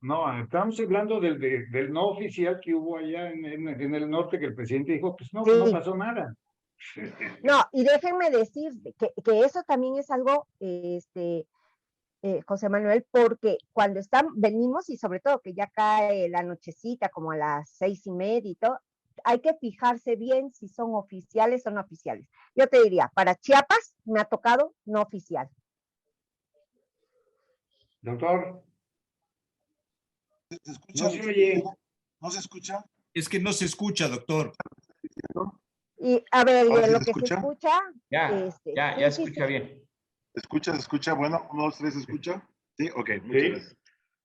No, estamos hablando del no oficial que hubo allá en el norte, que el presidente dijo, pues no, que no Sí. pasó nada. No, y déjenme decir que eso también es algo, José Manuel, porque cuando venimos y sobre todo que ya cae la nochecita como a las 6:30 y todo, hay que fijarse bien si son oficiales o no oficiales. Yo te diría, para Chiapas me ha tocado no oficial. Doctor, ¿Se escucha? no se oye. ¿No se escucha? es que no se escucha, doctor. Y a ver, ¿Ahora sí lo se que se escucha? escucha, Ya sí, se sí, escucha sí. bien. ¿Se escucha? ¿Se escucha? Bueno, 1, 2, 3, ¿se escucha? Sí, ok, muchas Sí, gracias.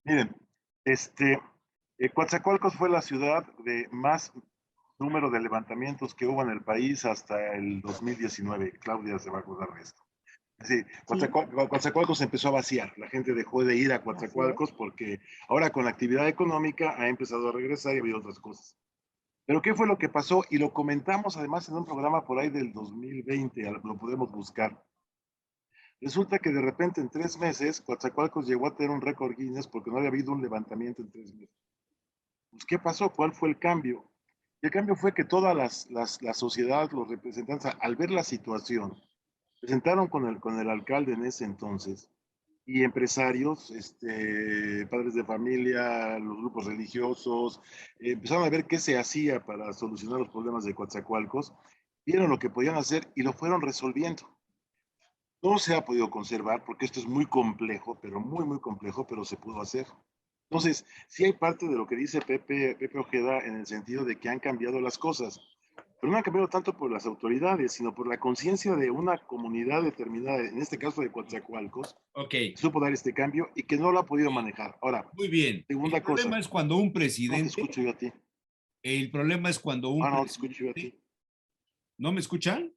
Miren, Coatzacoalcos fue la ciudad de más número de levantamientos que hubo en el país hasta el 2019. Claudia se va a acordar de esto. Sí, Coatzacoalcos se empezó a vaciar. La gente dejó de ir a Coatzacoalcos porque ahora con la actividad económica ha empezado a regresar y ha habido otras cosas. Pero ¿qué fue lo que pasó? Y lo comentamos además en un programa por ahí del 2020, lo podemos buscar. Resulta que de repente en 3 meses Coatzacoalcos llegó a tener un récord Guinness porque no había habido un levantamiento en 3 meses. Pues, ¿qué pasó? ¿Cuál fue el cambio? El cambio fue que toda la sociedad, los representantes, al ver la situación, presentaron con el alcalde en ese entonces y empresarios, padres de familia, los grupos religiosos, empezaron a ver qué se hacía para solucionar los problemas de Coatzacoalcos, vieron lo que podían hacer y lo fueron resolviendo. No se ha podido conservar porque esto es muy complejo, pero muy, muy complejo, pero se pudo hacer. Entonces, sí hay parte de lo que dice Pepe Ojeda en el sentido de que han cambiado las cosas, pero no han cambiado tanto por las autoridades, sino por la conciencia de una comunidad determinada, en este caso de Coatzacoalcos, Ok, que supo dar este cambio y que no lo ha podido manejar. Ahora, muy bien. segunda El problema cosa, es cuando un no te presidente, escucho yo a ti. el problema es cuando un Ah, no te escucho yo a presidente, ti. ¿no me escuchan?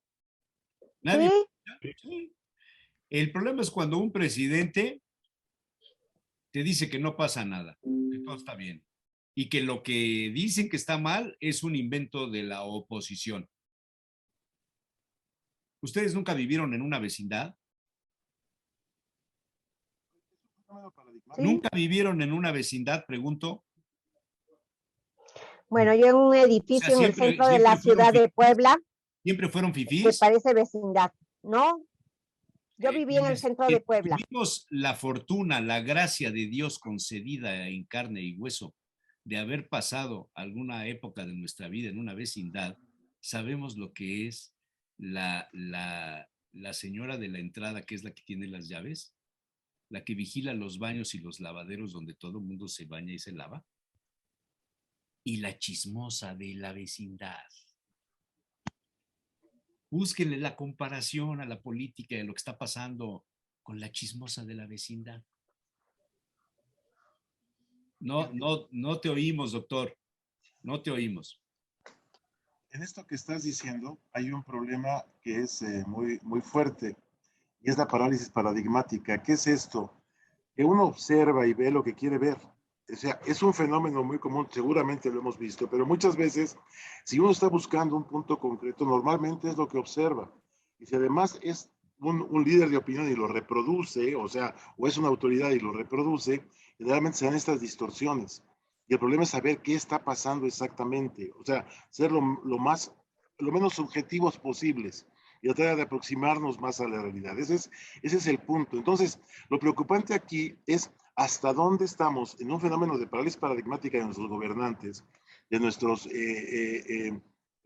¿Nadie? Sí, Sí. El problema es cuando un presidente te dice que no pasa nada, que todo está bien, y que lo que dicen que está mal es un invento de la oposición. ¿Ustedes nunca vivieron en una vecindad? sí. ¿Nunca vivieron en una vecindad? Pregunto. Bueno, yo en un O sea, edificio en el siempre, centro de la ciudad de Puebla, siempre fueron que fifís. parece vecindad, ¿no? Yo viví en el centro de Puebla. Tuvimos la fortuna, la gracia de Dios concedida en carne y hueso de haber pasado alguna época de nuestra vida en una vecindad, sabemos lo que es la señora de la entrada, que es la que tiene las llaves, la que vigila los baños y los lavaderos donde todo el mundo se baña y se lava, y la chismosa de la vecindad. Búsquenle la comparación a la política de lo que está pasando con la chismosa de la vecindad. No te oímos, doctor. No te oímos. En esto que estás diciendo hay un problema que es muy, muy fuerte y es la parálisis paradigmática. ¿Qué es esto? Que uno observa y ve lo que quiere ver. O sea, es un fenómeno muy común, seguramente lo hemos visto, pero muchas veces, si uno está buscando un punto concreto, normalmente es lo que observa. Y si además es un líder de opinión y lo reproduce, o sea, o es una autoridad y lo reproduce, generalmente se dan estas distorsiones. Y el problema es saber qué está pasando exactamente, o sea, ser lo menos subjetivos posibles y tratar de aproximarnos más a la realidad. Ese es el punto. Entonces, lo preocupante aquí es hasta dónde estamos en un fenómeno de parálisis paradigmática de nuestros gobernantes, de nuestros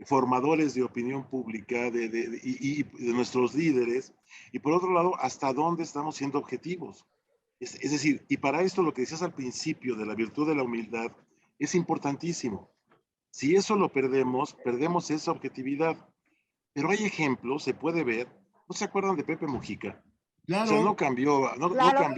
formadores de opinión pública y de nuestros líderes, y por otro lado, hasta dónde estamos siendo objetivos. Es decir, y para esto lo que decías al principio de la virtud de la humildad es importantísimo. Si eso lo perdemos, perdemos esa objetividad. Pero hay ejemplos, se puede ver. ¿No se acuerdan de Pepe Mujica? Claro. O sea, no cambió, Claro.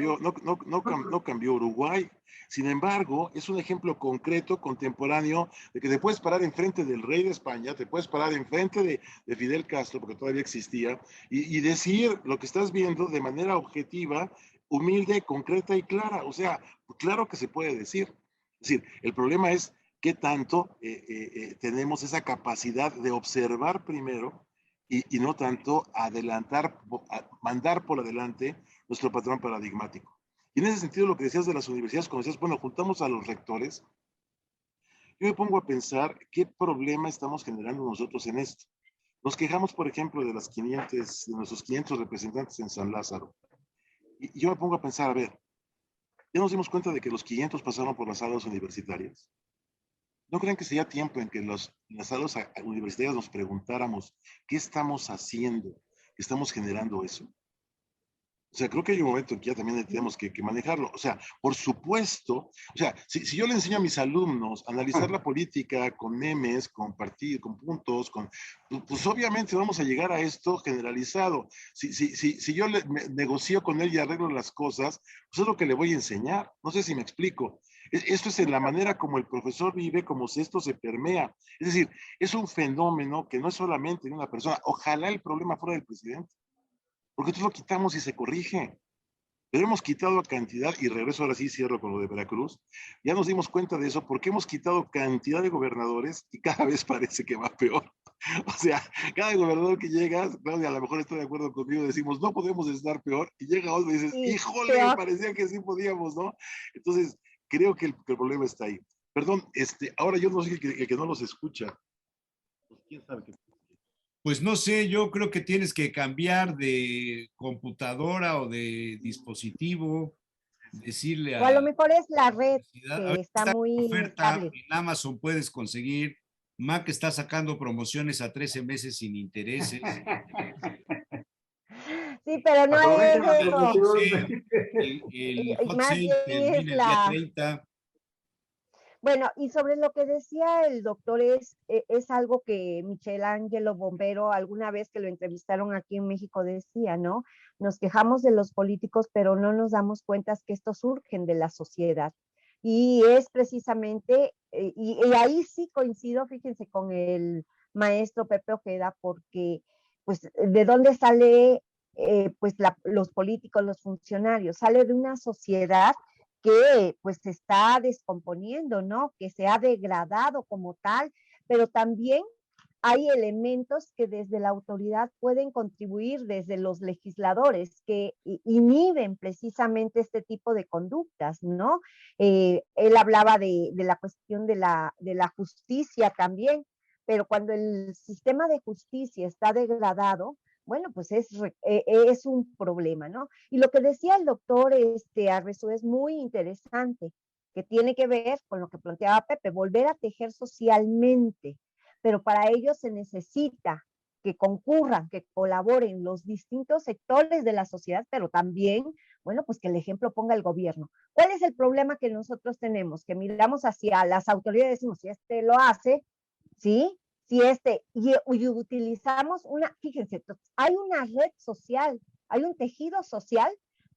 no cambió Uruguay. Sin embargo, es un ejemplo concreto, contemporáneo, de que te puedes parar enfrente del rey de España, te puedes parar enfrente de Fidel Castro, porque todavía existía, y decir lo que estás viendo de manera objetiva, humilde, concreta y clara. O sea, claro que se puede decir. Es decir, el problema es qué tanto tenemos esa capacidad de observar primero y no tanto adelantar, mandar por adelante nuestro patrón paradigmático. Y en ese sentido, lo que decías de las universidades, cuando decías, bueno, juntamos a los rectores, yo me pongo a pensar qué problema estamos generando nosotros en esto. Nos quejamos, por ejemplo, de nuestros 500 representantes en San Lázaro. Y yo me pongo a pensar, a ver, ya nos dimos cuenta de que los 500 pasaron por las salas universitarias. ¿No creen que sería tiempo en que las salas universitarias nos preguntáramos qué estamos haciendo, que estamos generando eso? O sea, creo que hay un momento en que ya también tenemos que manejarlo. O sea, por supuesto, o sea, si yo le enseño a mis alumnos a analizar la política con memes, con partidos, con puntos, pues obviamente vamos a llegar a esto generalizado. Si yo negocio con él y arreglo las cosas, pues es lo que le voy a enseñar. No sé si me explico. Esto es en la manera como el profesor vive, como si esto se permea. Es decir, es un fenómeno que no es solamente de una persona. Ojalá el problema fuera del presidente, porque nosotros lo quitamos y se corrige. Pero hemos quitado cantidad, y regreso ahora sí, cierro con lo de Veracruz, ya nos dimos cuenta de eso, porque hemos quitado cantidad de gobernadores y cada vez parece que va peor. O sea, cada gobernador que llega, Claudia, a lo mejor está de acuerdo conmigo, decimos, no podemos estar peor, y llega otro y dices, Sí, híjole, peor. parecía que sí podíamos, ¿no? Entonces, creo que el problema está ahí. Perdón, ahora yo no sé el que no los escucha. Pues, ¿quién sabe qué? Pues no sé, yo creo que tienes que cambiar de computadora o de dispositivo, decirle O a a lo mejor es la la red universidad, a que ver, está esta muy oferta inestable. en Amazon puedes conseguir, Mac está sacando promociones a 13 meses sin intereses. Sí, pero no es Aprovechen la eso. promoción. El Y hot más sale bien es termina el día la, 30. bueno, y sobre lo que decía el doctor, es algo que Michelangelo Bombero, alguna vez que lo entrevistaron aquí en México, decía, ¿no? Nos quejamos de los políticos, pero no nos damos cuenta que estos surgen de la sociedad. Y es precisamente, y ahí sí coincido, fíjense, con el maestro Pepe Ojeda, porque, pues, ¿de dónde sale, pues, los políticos, los funcionarios? Sale de una sociedad que pues se está descomponiendo, ¿no? Que se ha degradado como tal, pero también hay elementos que desde la autoridad pueden contribuir, desde los legisladores, que inhiben precisamente este tipo de conductas, ¿no? Él hablaba de la cuestión de la justicia también, pero cuando el sistema de justicia está degradado, bueno, pues es un problema, ¿no? Y lo que decía el doctor Arrezu es muy interesante, que tiene que ver con lo que planteaba Pepe, volver a tejer socialmente, pero para ello se necesita que concurran, que colaboren los distintos sectores de la sociedad, pero también Bueno, pues que el ejemplo ponga el gobierno. ¿Cuál es el problema que nosotros tenemos? Que miramos hacia las autoridades y decimos, si este lo hace, ¿sí? Si y utilizamos fíjense, hay una red social, hay un tejido social,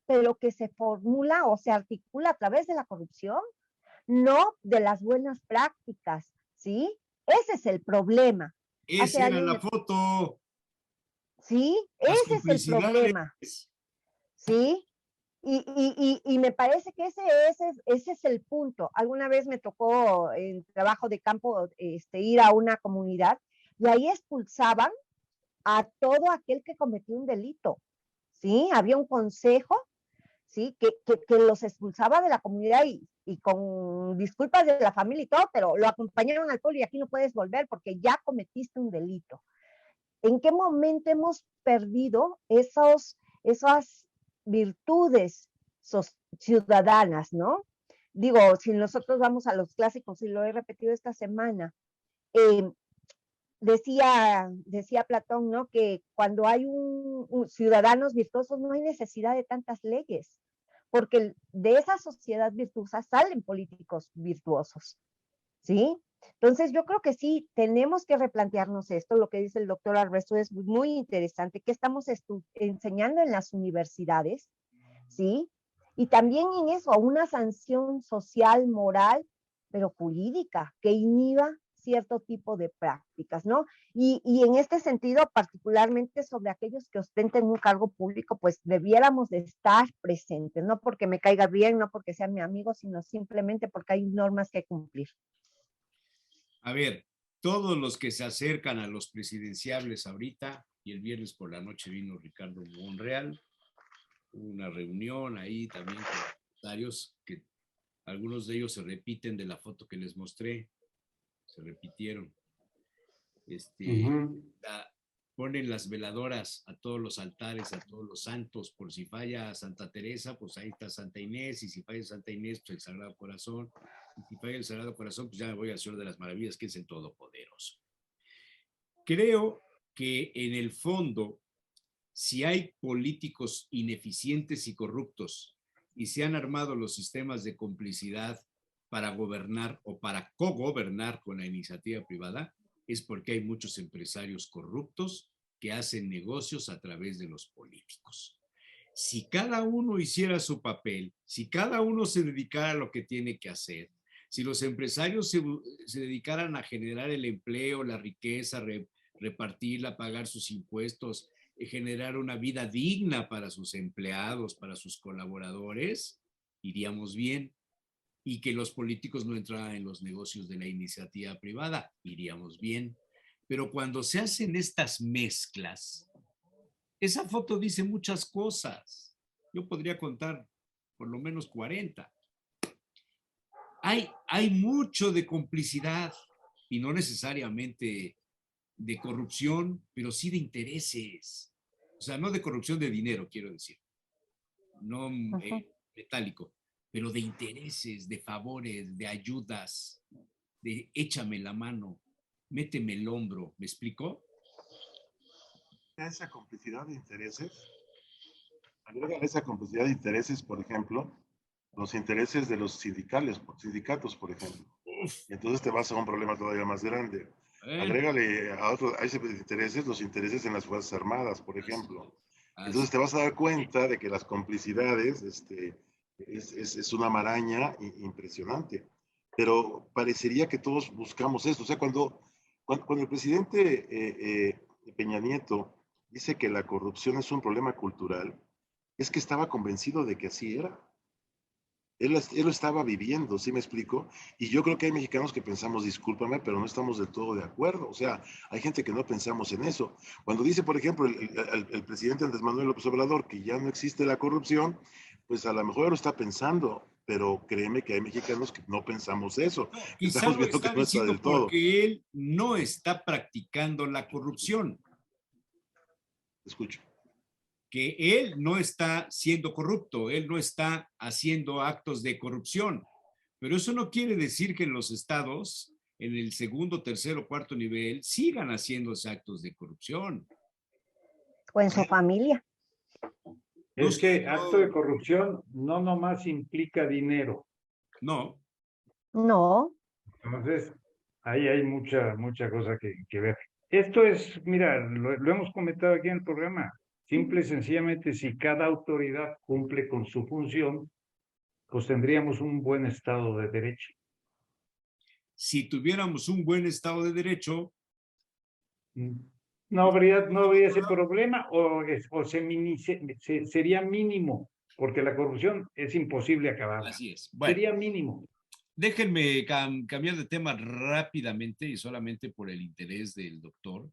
pero que se formula o se articula a través de la corrupción, no de las buenas prácticas, ¿sí? Ese es el problema. Esa era la foto. Sí, Las ese es el problema. Sí, y me parece que ese es el punto. Alguna vez me tocó en trabajo de campo ir a una comunidad y ahí expulsaban a todo aquel que cometió un delito. ¿Sí? Había un consejo, ¿sí? Que los expulsaba de la comunidad y con disculpas de la familia y todo, pero lo acompañaron al pueblo y aquí no puedes volver porque ya cometiste un delito. ¿En qué momento hemos perdido esas virtudes ciudadanas, ¿no? Digo, si nosotros vamos a los clásicos, y lo he repetido esta semana, decía Platón, ¿no? Que cuando hay ciudadanos virtuosos no hay necesidad de tantas leyes, porque de esa sociedad virtuosa salen políticos virtuosos, ¿sí? Entonces yo creo que sí, tenemos que replantearnos esto, lo que dice el doctor Arresto es muy interesante, que estamos enseñando en las universidades, ¿sí? Y también en eso, una sanción social, moral, pero jurídica, que inhiba cierto tipo de prácticas, ¿no? Y en este sentido, particularmente sobre aquellos que ostenten un cargo público, pues debiéramos de estar presentes, no porque me caiga bien, no porque sea mi amigo, sino simplemente porque hay normas que cumplir. A ver, todos los que se acercan a los presidenciables ahorita, y el viernes por la noche vino Ricardo Monreal, una reunión ahí también con comentarios que algunos de ellos se repiten de la foto que les mostré, se repitieron. Ponen las veladoras a todos los altares, a todos los santos, por si falla Santa Teresa, pues ahí está Santa Inés, y si falla Santa Inés, pues el Sagrado Corazón, y si falla el Sagrado Corazón, pues ya me voy al Señor de las Maravillas, que es el Todopoderoso. Creo que en el fondo, si hay políticos ineficientes y corruptos, y se han armado los sistemas de complicidad para gobernar o para cogobernar con la iniciativa privada, es porque hay muchos empresarios corruptos que hacen negocios a través de los políticos. Si cada uno hiciera su papel, si cada uno se dedicara a lo que tiene que hacer, si los empresarios se dedicaran a generar el empleo, la riqueza, repartirla, pagar sus impuestos, generar una vida digna para sus empleados, para sus colaboradores, iríamos bien. Y que los políticos no entraran en los negocios de la iniciativa privada, iríamos bien. Pero cuando se hacen estas mezclas, esa foto dice muchas cosas. Yo podría contar por lo menos 40. Hay mucho de complicidad y no necesariamente de corrupción, pero sí de intereses. O sea, no de corrupción de dinero, quiero decir. No metálico, pero de intereses, de favores, de ayudas, de échame la mano, méteme el hombro, ¿me explico? Esa complicidad de intereses, agregan esa complicidad de intereses, por ejemplo, los intereses de los sindicatos, por ejemplo. Y entonces te vas a un problema todavía más grande. Agrégale a esos intereses, los intereses en las Fuerzas Armadas, por ejemplo. Entonces te vas a dar cuenta de que las complicidades es una maraña impresionante. Pero parecería que todos buscamos esto. O sea, cuando el presidente Peña Nieto dice que la corrupción es un problema cultural, es que estaba convencido de que así era. Él lo estaba viviendo, ¿sí me explico? Y yo creo que hay mexicanos que pensamos, discúlpame, pero no estamos del todo de acuerdo. O sea, hay gente que no pensamos en eso. Cuando dice, por ejemplo, el presidente Andrés Manuel López Obrador que ya no existe la corrupción, pues a lo mejor lo está pensando, pero créeme que hay mexicanos que no pensamos eso. Quizá Estamos lo viendo está que no está diciendo del todo. porque él no está practicando la corrupción. Escucho. Que él no está siendo corrupto, él no está haciendo actos de corrupción. Pero eso no quiere decir que en los estados, en el segundo, tercero, cuarto nivel, sigan haciéndose actos de corrupción. O en su familia. Es que acto de corrupción no nomás implica dinero. No, No, Entonces, ahí hay mucha cosa que ver. Esto es, mira, lo hemos comentado aquí en el programa. Simple y sencillamente, si cada autoridad cumple con su función, pues tendríamos un buen Estado de Derecho. si tuviéramos un buen Estado de Derecho, No habría ese problema o sería mínimo, porque la corrupción es imposible acabarla. así es. Bueno, Sería mínimo. déjenme cambiar de tema rápidamente y solamente por el interés del doctor,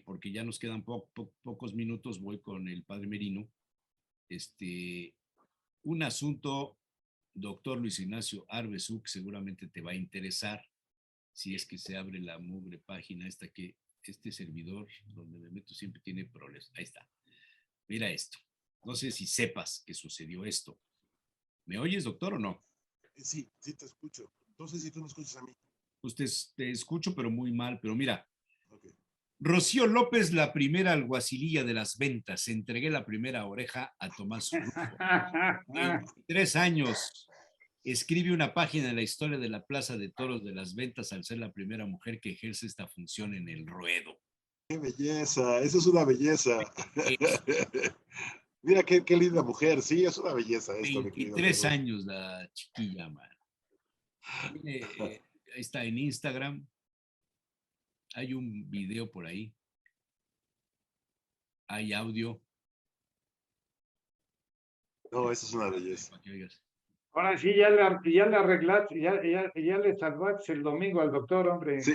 porque ya nos quedan pocos minutos, voy con el padre Merino. Un asunto, doctor Luis Ignacio Arbezú, que seguramente te va a interesar si es que se abre la mugre página esta que este servidor donde me meto siempre tiene problemas. Ahí está. Mira esto. No sé si sepas que sucedió esto. ¿Me oyes, doctor, o no? Sí, sí te escucho. Entonces, si tú me escuchas a mí. Pues te escucho, pero muy mal. Pero mira, Okay. Rocío López, la primera alguacililla de las ventas. Entregué la primera oreja a Tomás Rufo. 23 años. Escribe una página en la historia de la Plaza de Toros de las Ventas al ser la primera mujer que ejerce esta función en el ruedo. ¡Qué belleza! Eso es una belleza. Es Mira qué linda mujer. Sí, es una belleza esto, mi querido 23 Jesús. años la chiquilla, man. Ahí está en Instagram. Hay un video por ahí. Hay audio. No, eso es una belleza. Para que oigas. Ahora sí, ya le arreglaste, ya le salvaste el domingo al doctor, hombre. Sí.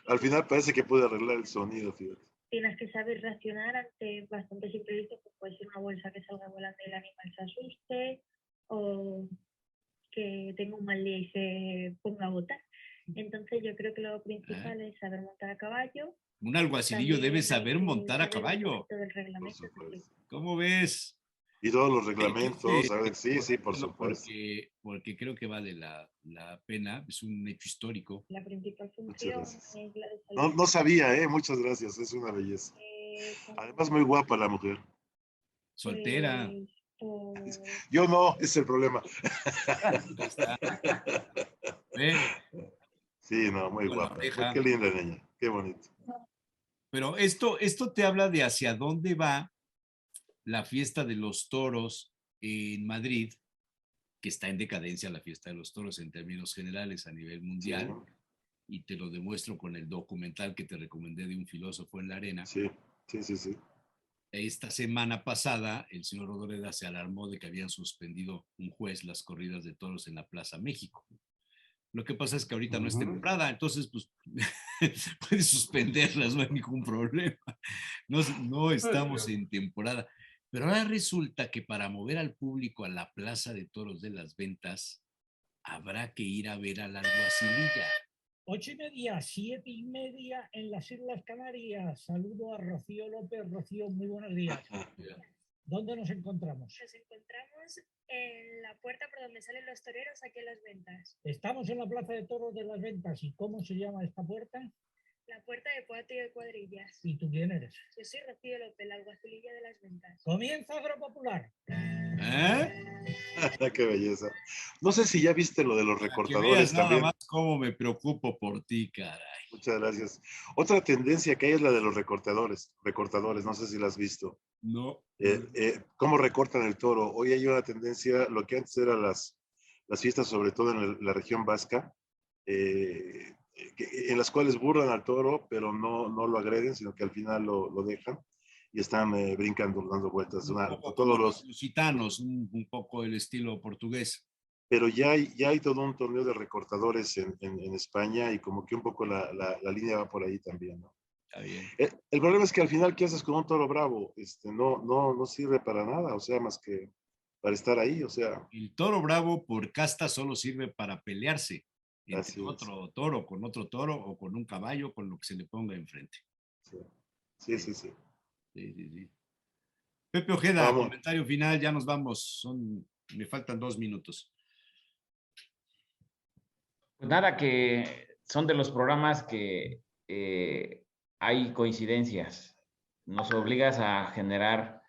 Al final parece que pude arreglar el sonido, fíjate. Tienes que saber reaccionar ante bastantes imprevistos, pues puede ser una bolsa que salga volando y el animal se asuste, o que tenga un mal día y se ponga a botar. Entonces yo creo que lo principal es saber montar a caballo. Un alguacilillo También debe saber montar a saber un caballo. poquito del reglamento, Por supuesto. ¿Cómo ves? Y todos los reglamentos, Este, a ver, sí, por supuesto. Porque creo que vale la pena. Es un hecho histórico. la principal Muchas función gracias. es la de No, salir. no sabía, muchas gracias, es una belleza. Además, muy guapa la mujer. Soltera. Yo no, es el problema. Ahí está. ¿Ve? Sí, no, muy Con la guapa. oreja. Qué linda niña, qué bonito. Pero esto te habla de hacia dónde va la fiesta de los toros en Madrid, que está en decadencia la fiesta de los toros en términos generales a nivel mundial, Sí, y te lo demuestro con el documental que te recomendé de un filósofo en la arena. sí. Esta semana pasada, el señor Rodoreda se alarmó de que habían suspendido un juez las corridas de toros en la Plaza México. Lo que pasa es que ahorita no es temporada, entonces pues puedes suspenderlas, no hay ningún problema. No estamos en temporada. Pero ahora resulta que para mover al público a la Plaza de Toros de las Ventas, habrá que ir a ver al alguacililla. 8:30, 7:30 en las Islas Canarias. Saludo a Rocío López. Rocío, muy buenos días. ¿Dónde nos encontramos? Nos encontramos en la puerta por donde salen los toreros aquí en las ventas. Estamos en la Plaza de Toros de las Ventas. ¿Y cómo se llama esta puerta? La puerta de Cuatro y de Cuadrillas. ¿Y tú quién eres? Yo soy Rocío López, la alguacililla de las ventas. Comienza Agropopular. Qué belleza. No sé si ya viste lo de los recortadores nada también. más cómo me preocupo por ti, caray. Muchas gracias. Otra tendencia que hay es la de los recortadores, no sé si la has visto. No. ¿Cómo recortan el toro? Hoy hay una tendencia, lo que antes eran las fiestas, sobre todo en la región vasca, en las cuales burlan al toro, pero no lo agreden, sino que al final lo dejan y están brincando, dando vueltas. Todos los lusitanos, un poco el estilo portugués. Pero ya hay todo un torneo de recortadores en España y como que un poco la línea va por ahí también, ¿no? Está bien. El problema es que al final, ¿qué haces con un toro bravo? No sirve para nada, o sea, más que para estar ahí, o sea. El toro bravo por casta solo sirve para pelearse entre otro toro, con otro toro o con un caballo, con lo que se le ponga enfrente. Sí. Pepe Ojeda, comentario final, ya nos vamos. Me faltan 2 minutos. Pues nada, que son de los programas que hay coincidencias. nos obligas a generar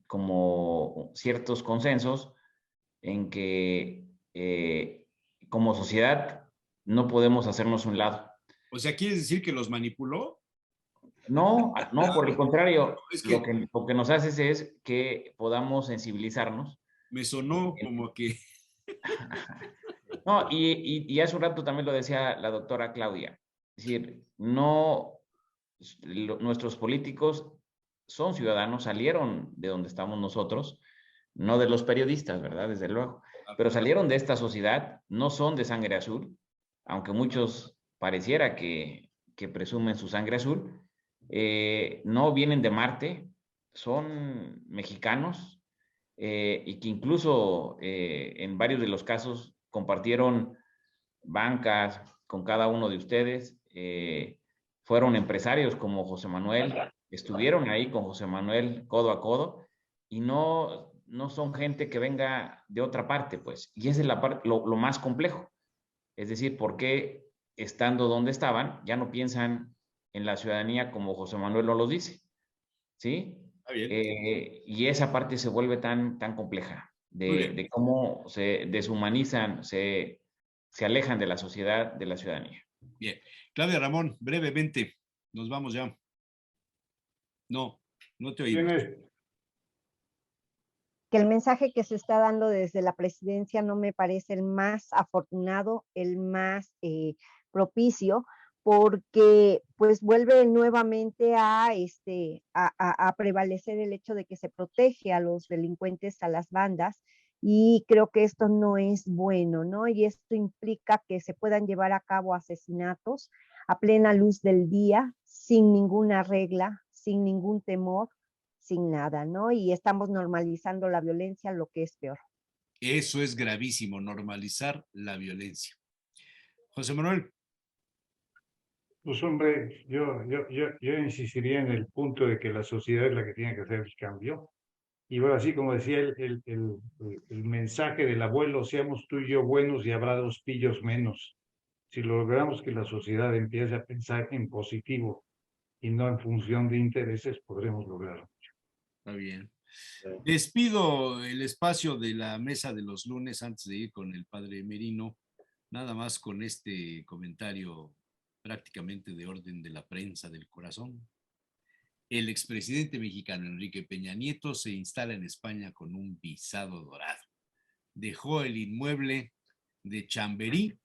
como ciertos consensos en que como sociedad no podemos hacernos un lado. O sea, ¿quieres decir que los manipuló? No, no, por el contrario, Es lo que lo que nos hace es que podamos sensibilizarnos. me sonó como que... No, y hace un rato también lo decía la doctora Claudia. Es decir, no, nuestros políticos son ciudadanos, salieron de donde estamos nosotros, no de los periodistas, ¿verdad? Desde luego, pero salieron de esta sociedad, no son de sangre azul, aunque muchos pareciera que presumen su sangre azul, no vienen de Marte, son mexicanos, y que incluso en varios de los casos compartieron bancas con cada uno de ustedes, fueron empresarios como José Manuel, estuvieron ahí con José Manuel codo a codo, y no son gente que venga de otra parte, pues, y esa es la parte, lo más complejo. Es decir, ¿por qué estando donde estaban ya no piensan en la ciudadanía como José Manuel no los dice? ¿Sí? Está bien. Y esa parte se vuelve tan compleja de cómo se deshumanizan, se alejan de la sociedad, de la ciudadanía. Bien. Claudia Ramón, brevemente, nos vamos ya. No te oímos. Que el mensaje que se está dando desde la presidencia no me parece el más afortunado, el más propicio, porque pues vuelve nuevamente a prevalecer el hecho de que se protege a los delincuentes, a las bandas, y creo que esto no es bueno, ¿no? Y esto implica que se puedan llevar a cabo asesinatos a plena luz del día, sin ninguna regla, sin ningún temor, sin nada, ¿no? Y estamos normalizando la violencia, lo que es peor. Eso es gravísimo, normalizar la violencia. José Manuel. Pues hombre, yo insistiría en el punto de que la sociedad es la que tiene que hacer el cambio. Y bueno, así como decía el mensaje del abuelo, seamos tú y yo buenos y habrá 2 pillos menos. Si logramos que la sociedad empiece a pensar en positivo y no en función de intereses, podremos lograrlo. Está bien. Despido el espacio de la mesa de los lunes antes de ir con el padre Merino, nada más con este comentario prácticamente de orden de la prensa del corazón. El expresidente mexicano Enrique Peña Nieto se instala en España con un visado dorado. Dejó el inmueble de Chamberí,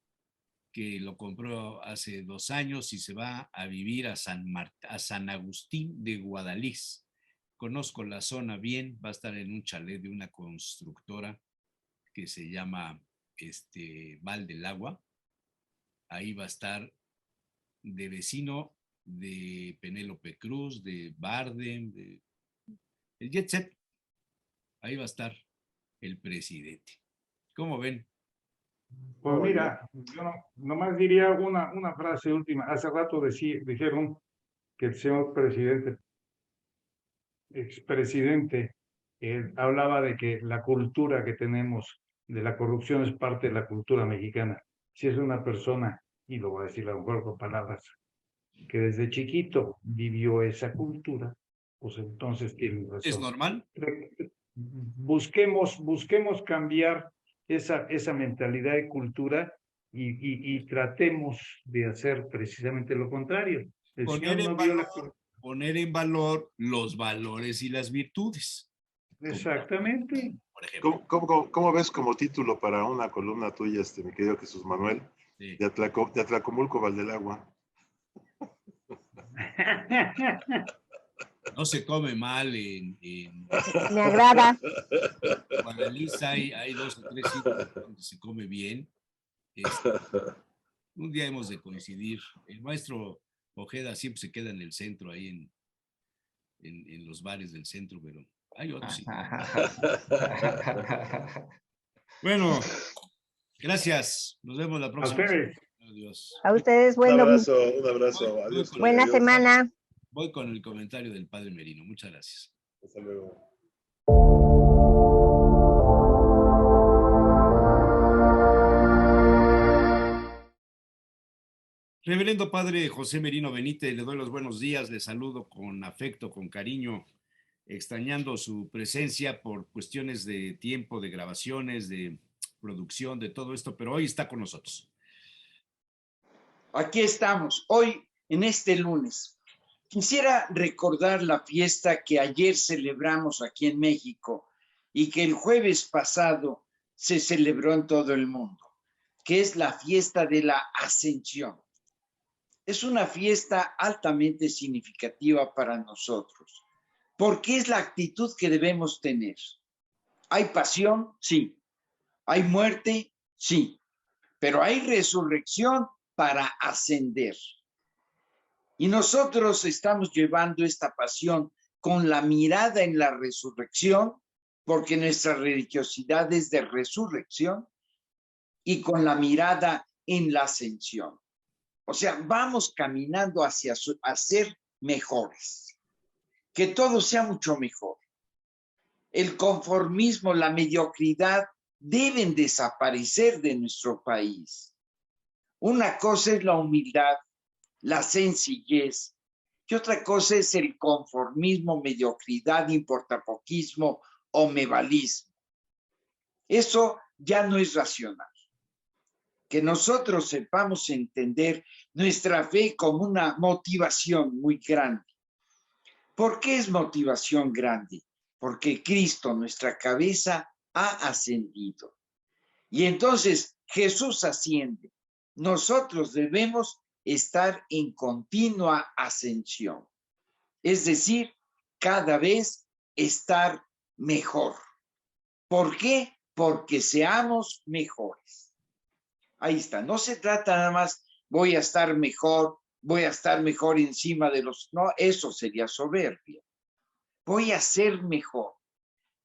que lo compró hace 2 años, y se va a vivir a San Agustín de Guadalix. Conozco la zona bien, va a estar en un chalet de una constructora que se llama Val del Agua. Ahí va a estar de vecino de Penélope Cruz, de Bardem, el Jet Set. Ahí va a estar el presidente. ¿Cómo ven? Pues mira, yo nomás diría una frase última. Hace rato dijeron que el señor expresidente, hablaba de que la cultura que tenemos de la corrupción es parte de la cultura mexicana. Si es una persona, y lo voy a decir a lo mejor con palabras, que desde chiquito vivió esa cultura, pues entonces tiene razón. ¿Es normal? Busquemos cambiar esa mentalidad de cultura y tratemos de hacer precisamente lo contrario. Poner en valor los valores y las virtudes. Exactamente. Por ejemplo. ¿Cómo ves como título para una columna tuya, mi querido Jesús Manuel? Sí. De Atlacomulco, Val del Agua. No se come mal Me agrada. En Guadalix hay 2 o 3 sitios donde se come bien. Un día hemos de coincidir. El maestro Ojeda siempre se queda en el centro, ahí en los bares del centro, pero hay otros sitios. Bueno, gracias. Nos vemos la próxima. Adiós. A ustedes, bueno. Un abrazo. Adiós. Buena semana. Voy con el comentario del padre Merino. Muchas gracias. Hasta luego. Reverendo Padre José Merino Benítez, le doy los buenos días, le saludo con afecto, con cariño, extrañando su presencia por cuestiones de tiempo, de grabaciones, de producción, de todo esto, pero hoy está con nosotros. Aquí estamos, hoy en este lunes. Quisiera recordar la fiesta que ayer celebramos aquí en México y que el jueves pasado se celebró en todo el mundo, que es la fiesta de la Ascensión. Es una fiesta altamente significativa para nosotros, porque es la actitud que debemos tener. ¿Hay pasión? Sí. ¿Hay muerte? Sí. Pero hay resurrección para ascender. Y nosotros estamos llevando esta pasión con la mirada en la resurrección, porque nuestra religiosidad es de resurrección, y con la mirada en la ascensión. O sea, vamos caminando hacia ser mejores, que todo sea mucho mejor. El conformismo, la mediocridad deben desaparecer de nuestro país. Una cosa es la humildad, la sencillez, y otra cosa es el conformismo, mediocridad, importapoquismo o mevalismo. Eso ya no es racional. Que nosotros sepamos entender nuestra fe como una motivación muy grande. ¿Por qué es motivación grande? Porque Cristo, nuestra cabeza, ha ascendido. Y entonces Jesús asciende. Nosotros debemos estar en continua ascensión. Es decir, cada vez estar mejor. ¿Por qué? Porque seamos mejores. Ahí está. No se trata nada más, voy a estar mejor encima de los... No, eso sería soberbia. Voy a ser mejor.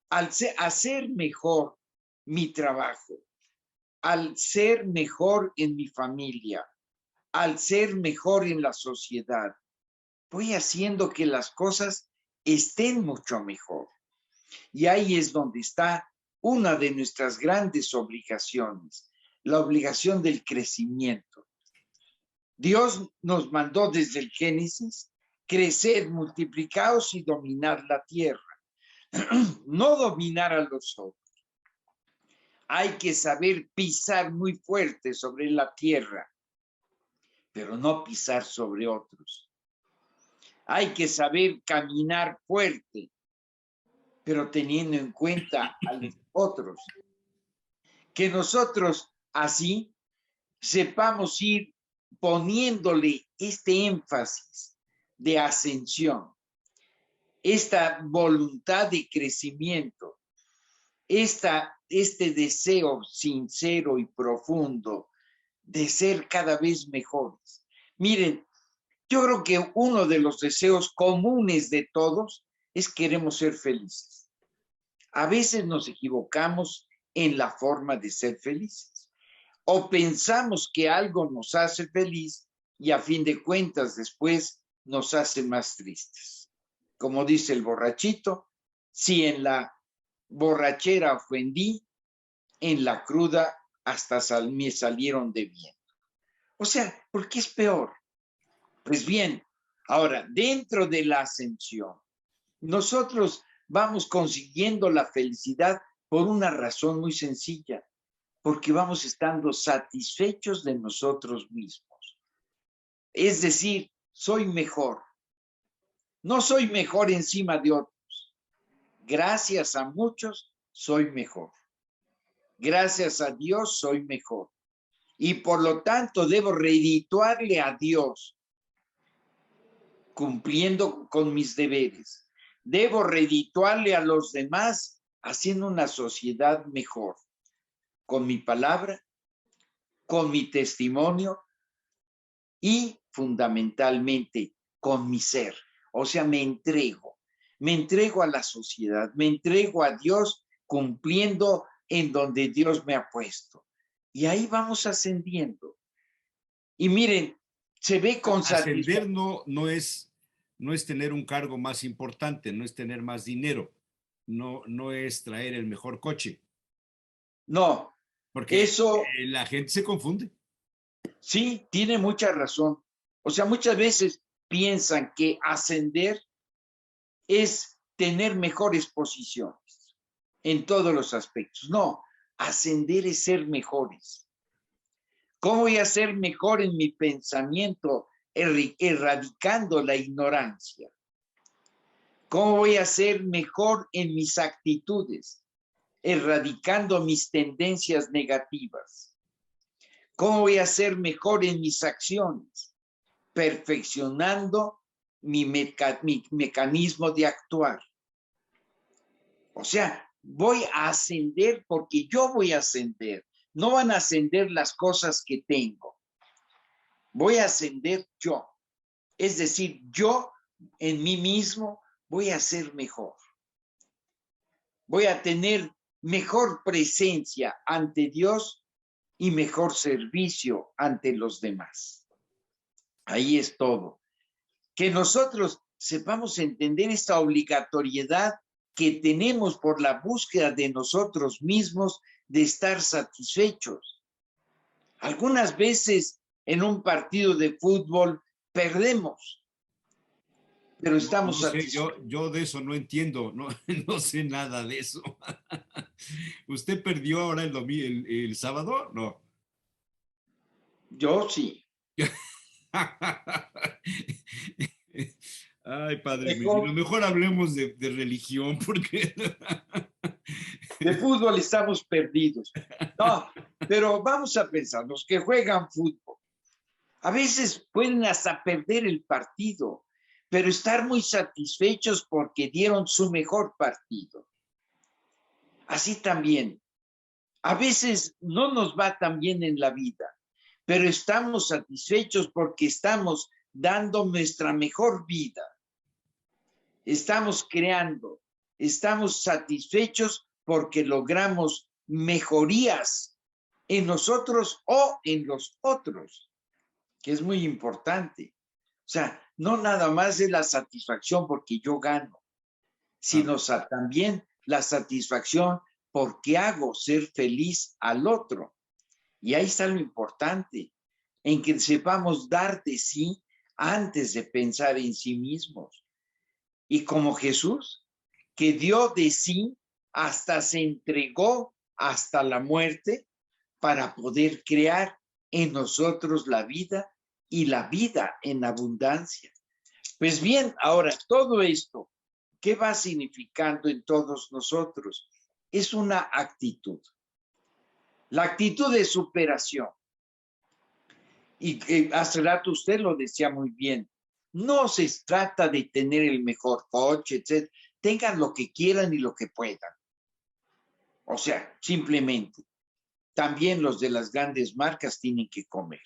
Al hacer mejor mi trabajo, al ser mejor en mi familia, al ser mejor en la sociedad, voy haciendo que las cosas estén mucho mejor. Y ahí es donde está una de nuestras grandes obligaciones, la obligación del crecimiento. Dios nos mandó desde el Génesis crecer, multiplicaos y dominar la tierra. No dominar a los otros. Hay que saber pisar muy fuerte sobre la tierra, pero no pisar sobre otros. Hay que saber caminar fuerte, pero teniendo en cuenta a los otros. Que nosotros así sepamos ir poniéndole este énfasis de ascensión, esta voluntad de crecimiento, este deseo sincero y profundo de ser cada vez mejores. Miren, yo creo que uno de los deseos comunes de todos es queremos ser felices. A veces nos equivocamos en la forma de ser felices. O pensamos que algo nos hace feliz y a fin de cuentas después nos hace más tristes. Como dice el borrachito, si en la borrachera ofendí, en la cruda hasta me salieron de bien. O sea, ¿por qué es peor? Pues bien, ahora, dentro de la ascensión, nosotros vamos consiguiendo la felicidad por una razón muy sencilla, porque vamos estando satisfechos de nosotros mismos. Es decir, soy mejor. No soy mejor encima de otros. Gracias a muchos, soy mejor. Gracias a Dios, soy mejor. Y por lo tanto, debo redituarle a Dios cumpliendo con mis deberes. Debo redituarle a los demás haciendo una sociedad mejor. Con mi palabra, con mi testimonio y fundamentalmente con mi ser. O sea, me entrego a la sociedad, me entrego a Dios cumpliendo en donde Dios me ha puesto. Y ahí vamos ascendiendo. Y miren, se ve con satisfacción. Ascender no es tener un cargo más importante, no es tener más dinero, no es traer el mejor coche. No. Porque eso la gente se confunde. Sí, tiene mucha razón. O sea, muchas veces piensan que ascender es tener mejores posiciones en todos los aspectos. No, ascender es ser mejores. ¿Cómo voy a ser mejor en mi pensamiento, erradicando la ignorancia? ¿Cómo voy a ser mejor en mis actitudes, erradicando mis tendencias negativas? ¿Cómo voy a ser mejor en mis acciones, perfeccionando mi mecanismo de actuar? O sea, voy a ascender porque yo voy a ascender. No van a ascender las cosas que tengo. Voy a ascender yo. Es decir, yo en mí mismo voy a ser mejor. Voy a tener mejor presencia ante Dios y mejor servicio ante los demás. Ahí es todo. Que nosotros sepamos entender esta obligatoriedad que tenemos por la búsqueda de nosotros mismos de estar satisfechos. Algunas veces en un partido de fútbol perdemos, pero estamos satisfechos. Yo de eso no entiendo, no, no sé nada de eso. ¿Usted perdió ahora el sábado? No. Yo sí. Ay, padre mío, mejor hablemos de religión, porque... De fútbol estamos perdidos. No, pero vamos a pensar, los que juegan fútbol, a veces pueden hasta perder el partido, pero estar muy satisfechos porque dieron su mejor partido. Así también, a veces no nos va tan bien en la vida, pero estamos satisfechos porque estamos dando nuestra mejor vida. Estamos creando, estamos satisfechos porque logramos mejorías en nosotros o en los otros, que es muy importante. O sea, no nada más es la satisfacción porque yo gano, sino también la satisfacción porque hago ser feliz al otro. Y ahí está lo importante, en que sepamos dar de sí antes de pensar en sí mismos. Y como Jesús, que dio de sí hasta se entregó hasta la muerte para poder crear en nosotros la vida y la vida en abundancia. Pues bien, ahora todo esto, ¿qué va significando en todos nosotros? Es una actitud. La actitud de superación. Y hace rato usted lo decía muy bien. No se trata de tener el mejor coche, etc. Tengan lo que quieran y lo que puedan. O sea, simplemente. También los de las grandes marcas tienen que comer.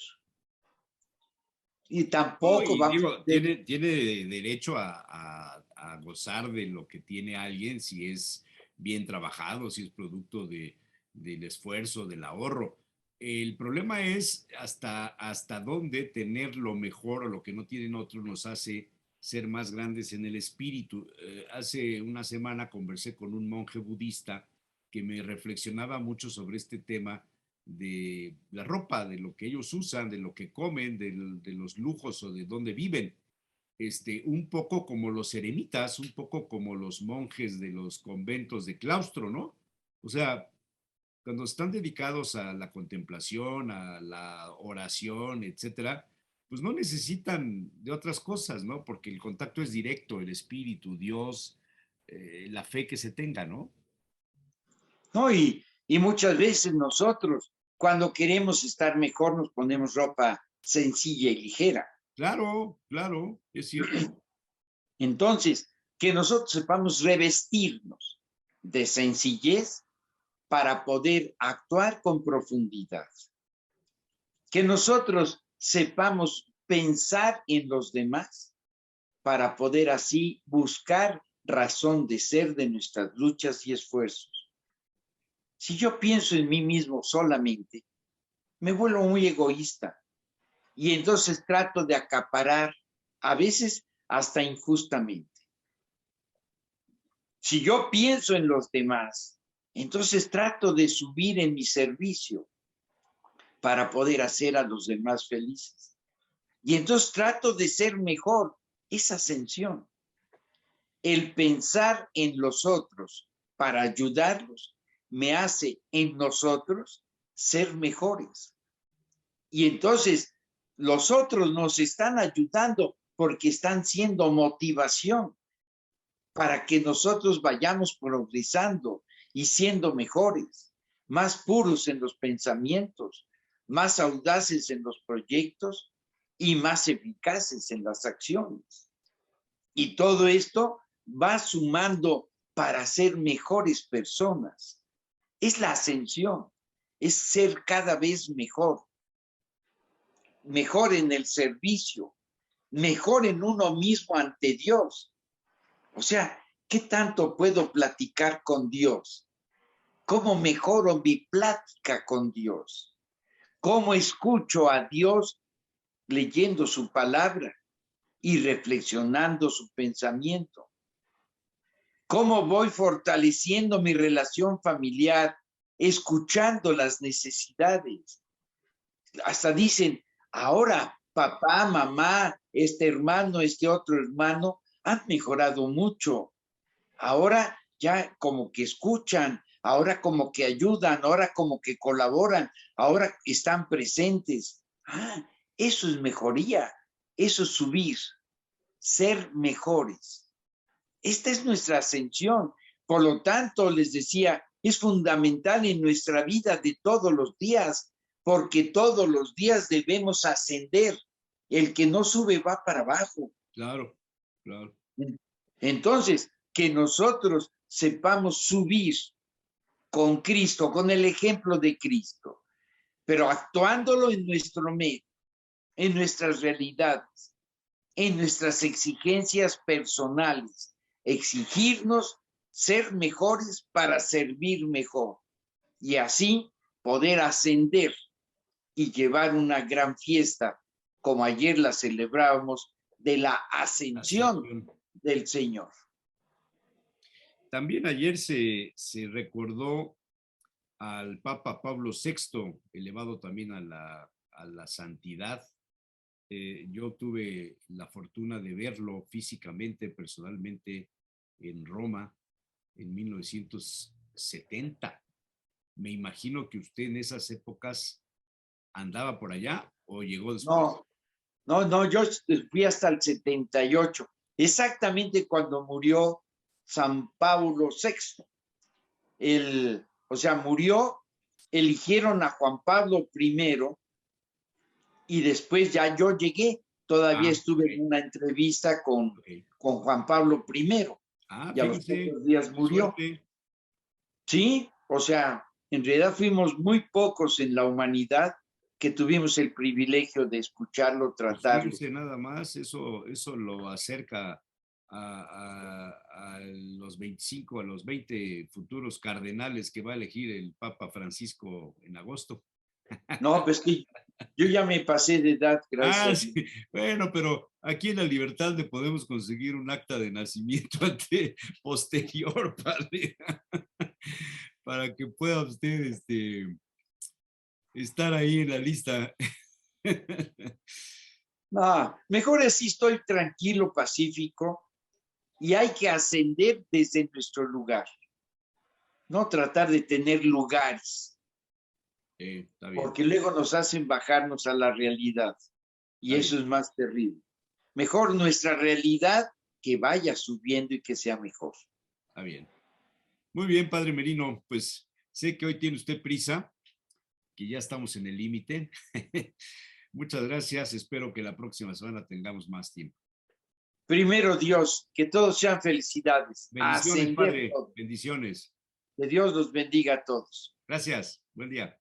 Y tampoco tiene derecho a gozar de lo que tiene alguien si es bien trabajado, si es producto del esfuerzo, del ahorro. El problema es hasta dónde tener lo mejor o lo que no tienen otros nos hace ser más grandes en el espíritu. Hace una semana conversé con un monje budista que me reflexionaba mucho sobre este tema de la ropa, de lo que ellos usan, de lo que comen, de los lujos o de dónde viven. Un poco como los eremitas, un poco como los monjes de los conventos de claustro, ¿no? O sea, cuando están dedicados a la contemplación, a la oración, etcétera, pues no necesitan de otras cosas, ¿no? Porque el contacto es directo, el espíritu, Dios, la fe que se tenga, ¿no? No, y muchas veces nosotros, cuando queremos estar mejor, nos ponemos ropa sencilla y ligera. Claro, claro, es cierto. Entonces, que nosotros sepamos revestirnos de sencillez para poder actuar con profundidad. Que nosotros sepamos pensar en los demás para poder así buscar razón de ser de nuestras luchas y esfuerzos. Si yo pienso en mí mismo solamente, me vuelvo muy egoísta y entonces trato de acaparar, a veces hasta injustamente. Si yo pienso en los demás, entonces trato de subir en mi servicio. para poder hacer a los demás felices. Y entonces trato de ser mejor, esa ascensión. El pensar en los otros para ayudarlos me hace en nosotros ser mejores. Y entonces los otros nos están ayudando porque están siendo motivación para que nosotros vayamos progresando y siendo mejores, más puros en los pensamientos, más audaces en los proyectos y más eficaces en las acciones. Y todo esto va sumando para ser mejores personas. Es la ascensión, es ser cada vez mejor. Mejor en el servicio, mejor en uno mismo ante Dios. O sea, ¿qué tanto puedo platicar con Dios? ¿Cómo mejoro mi plática con Dios? ¿Cómo escucho a Dios leyendo su palabra y reflexionando su pensamiento? ¿Cómo voy fortaleciendo mi relación familiar, escuchando las necesidades? Hasta dicen, ahora papá, mamá, este hermano, este otro hermano, han mejorado mucho. Ahora ya como que escuchan, ahora como que ayudan, ahora como que colaboran, ahora están presentes. Eso es mejoría, eso es subir, ser mejores. Esta es nuestra ascensión. Por lo tanto, les decía, es fundamental en nuestra vida de todos los días, porque todos los días debemos ascender. El que no sube va para abajo. Claro, claro. Entonces, que nosotros sepamos subir con Cristo, con el ejemplo de Cristo, pero actuándolo en nuestro medio, en nuestras realidades, en nuestras exigencias personales, exigirnos ser mejores para servir mejor y así poder ascender y llevar una gran fiesta, como ayer la celebrábamos, de la ascensión del Señor. También ayer se recordó al Papa Pablo VI, elevado también a la santidad. Yo tuve la fortuna de verlo físicamente, personalmente, en Roma en 1970. Me imagino que usted en esas épocas andaba por allá o llegó después. No, yo fui hasta el 78, exactamente cuando murió San Pablo VI. O sea, murió, eligieron a Juan Pablo I y después ya yo llegué, todavía estuve en una entrevista con Juan Pablo I. Y a los pocos días murió. Sí, o sea, en realidad fuimos muy pocos en la humanidad que tuvimos el privilegio de escucharlo, tratarlo. Pues nada más, eso lo acerca a los 25, a los 20 futuros cardenales que va a elegir el Papa Francisco en agosto. No, pues que yo ya me pasé de edad, gracias. Sí. Bueno, pero aquí en la Libertad le podemos conseguir un acta de nacimiento posterior, padre, para que pueda usted estar ahí en la lista. No, mejor así estoy tranquilo, pacífico, y hay que ascender desde nuestro lugar, no tratar de tener lugares. Está bien. Porque luego nos hacen bajarnos a la realidad y eso es más terrible. Mejor nuestra realidad que vaya subiendo y que sea mejor. Está bien. Muy bien, padre Merino, pues sé que hoy tiene usted prisa, que ya estamos en el límite. Muchas gracias, espero que la próxima semana tengamos más tiempo. Primero Dios, que todos sean felicidades. Bendiciones, padre, bendiciones. Que Dios los bendiga a todos. Gracias, buen día.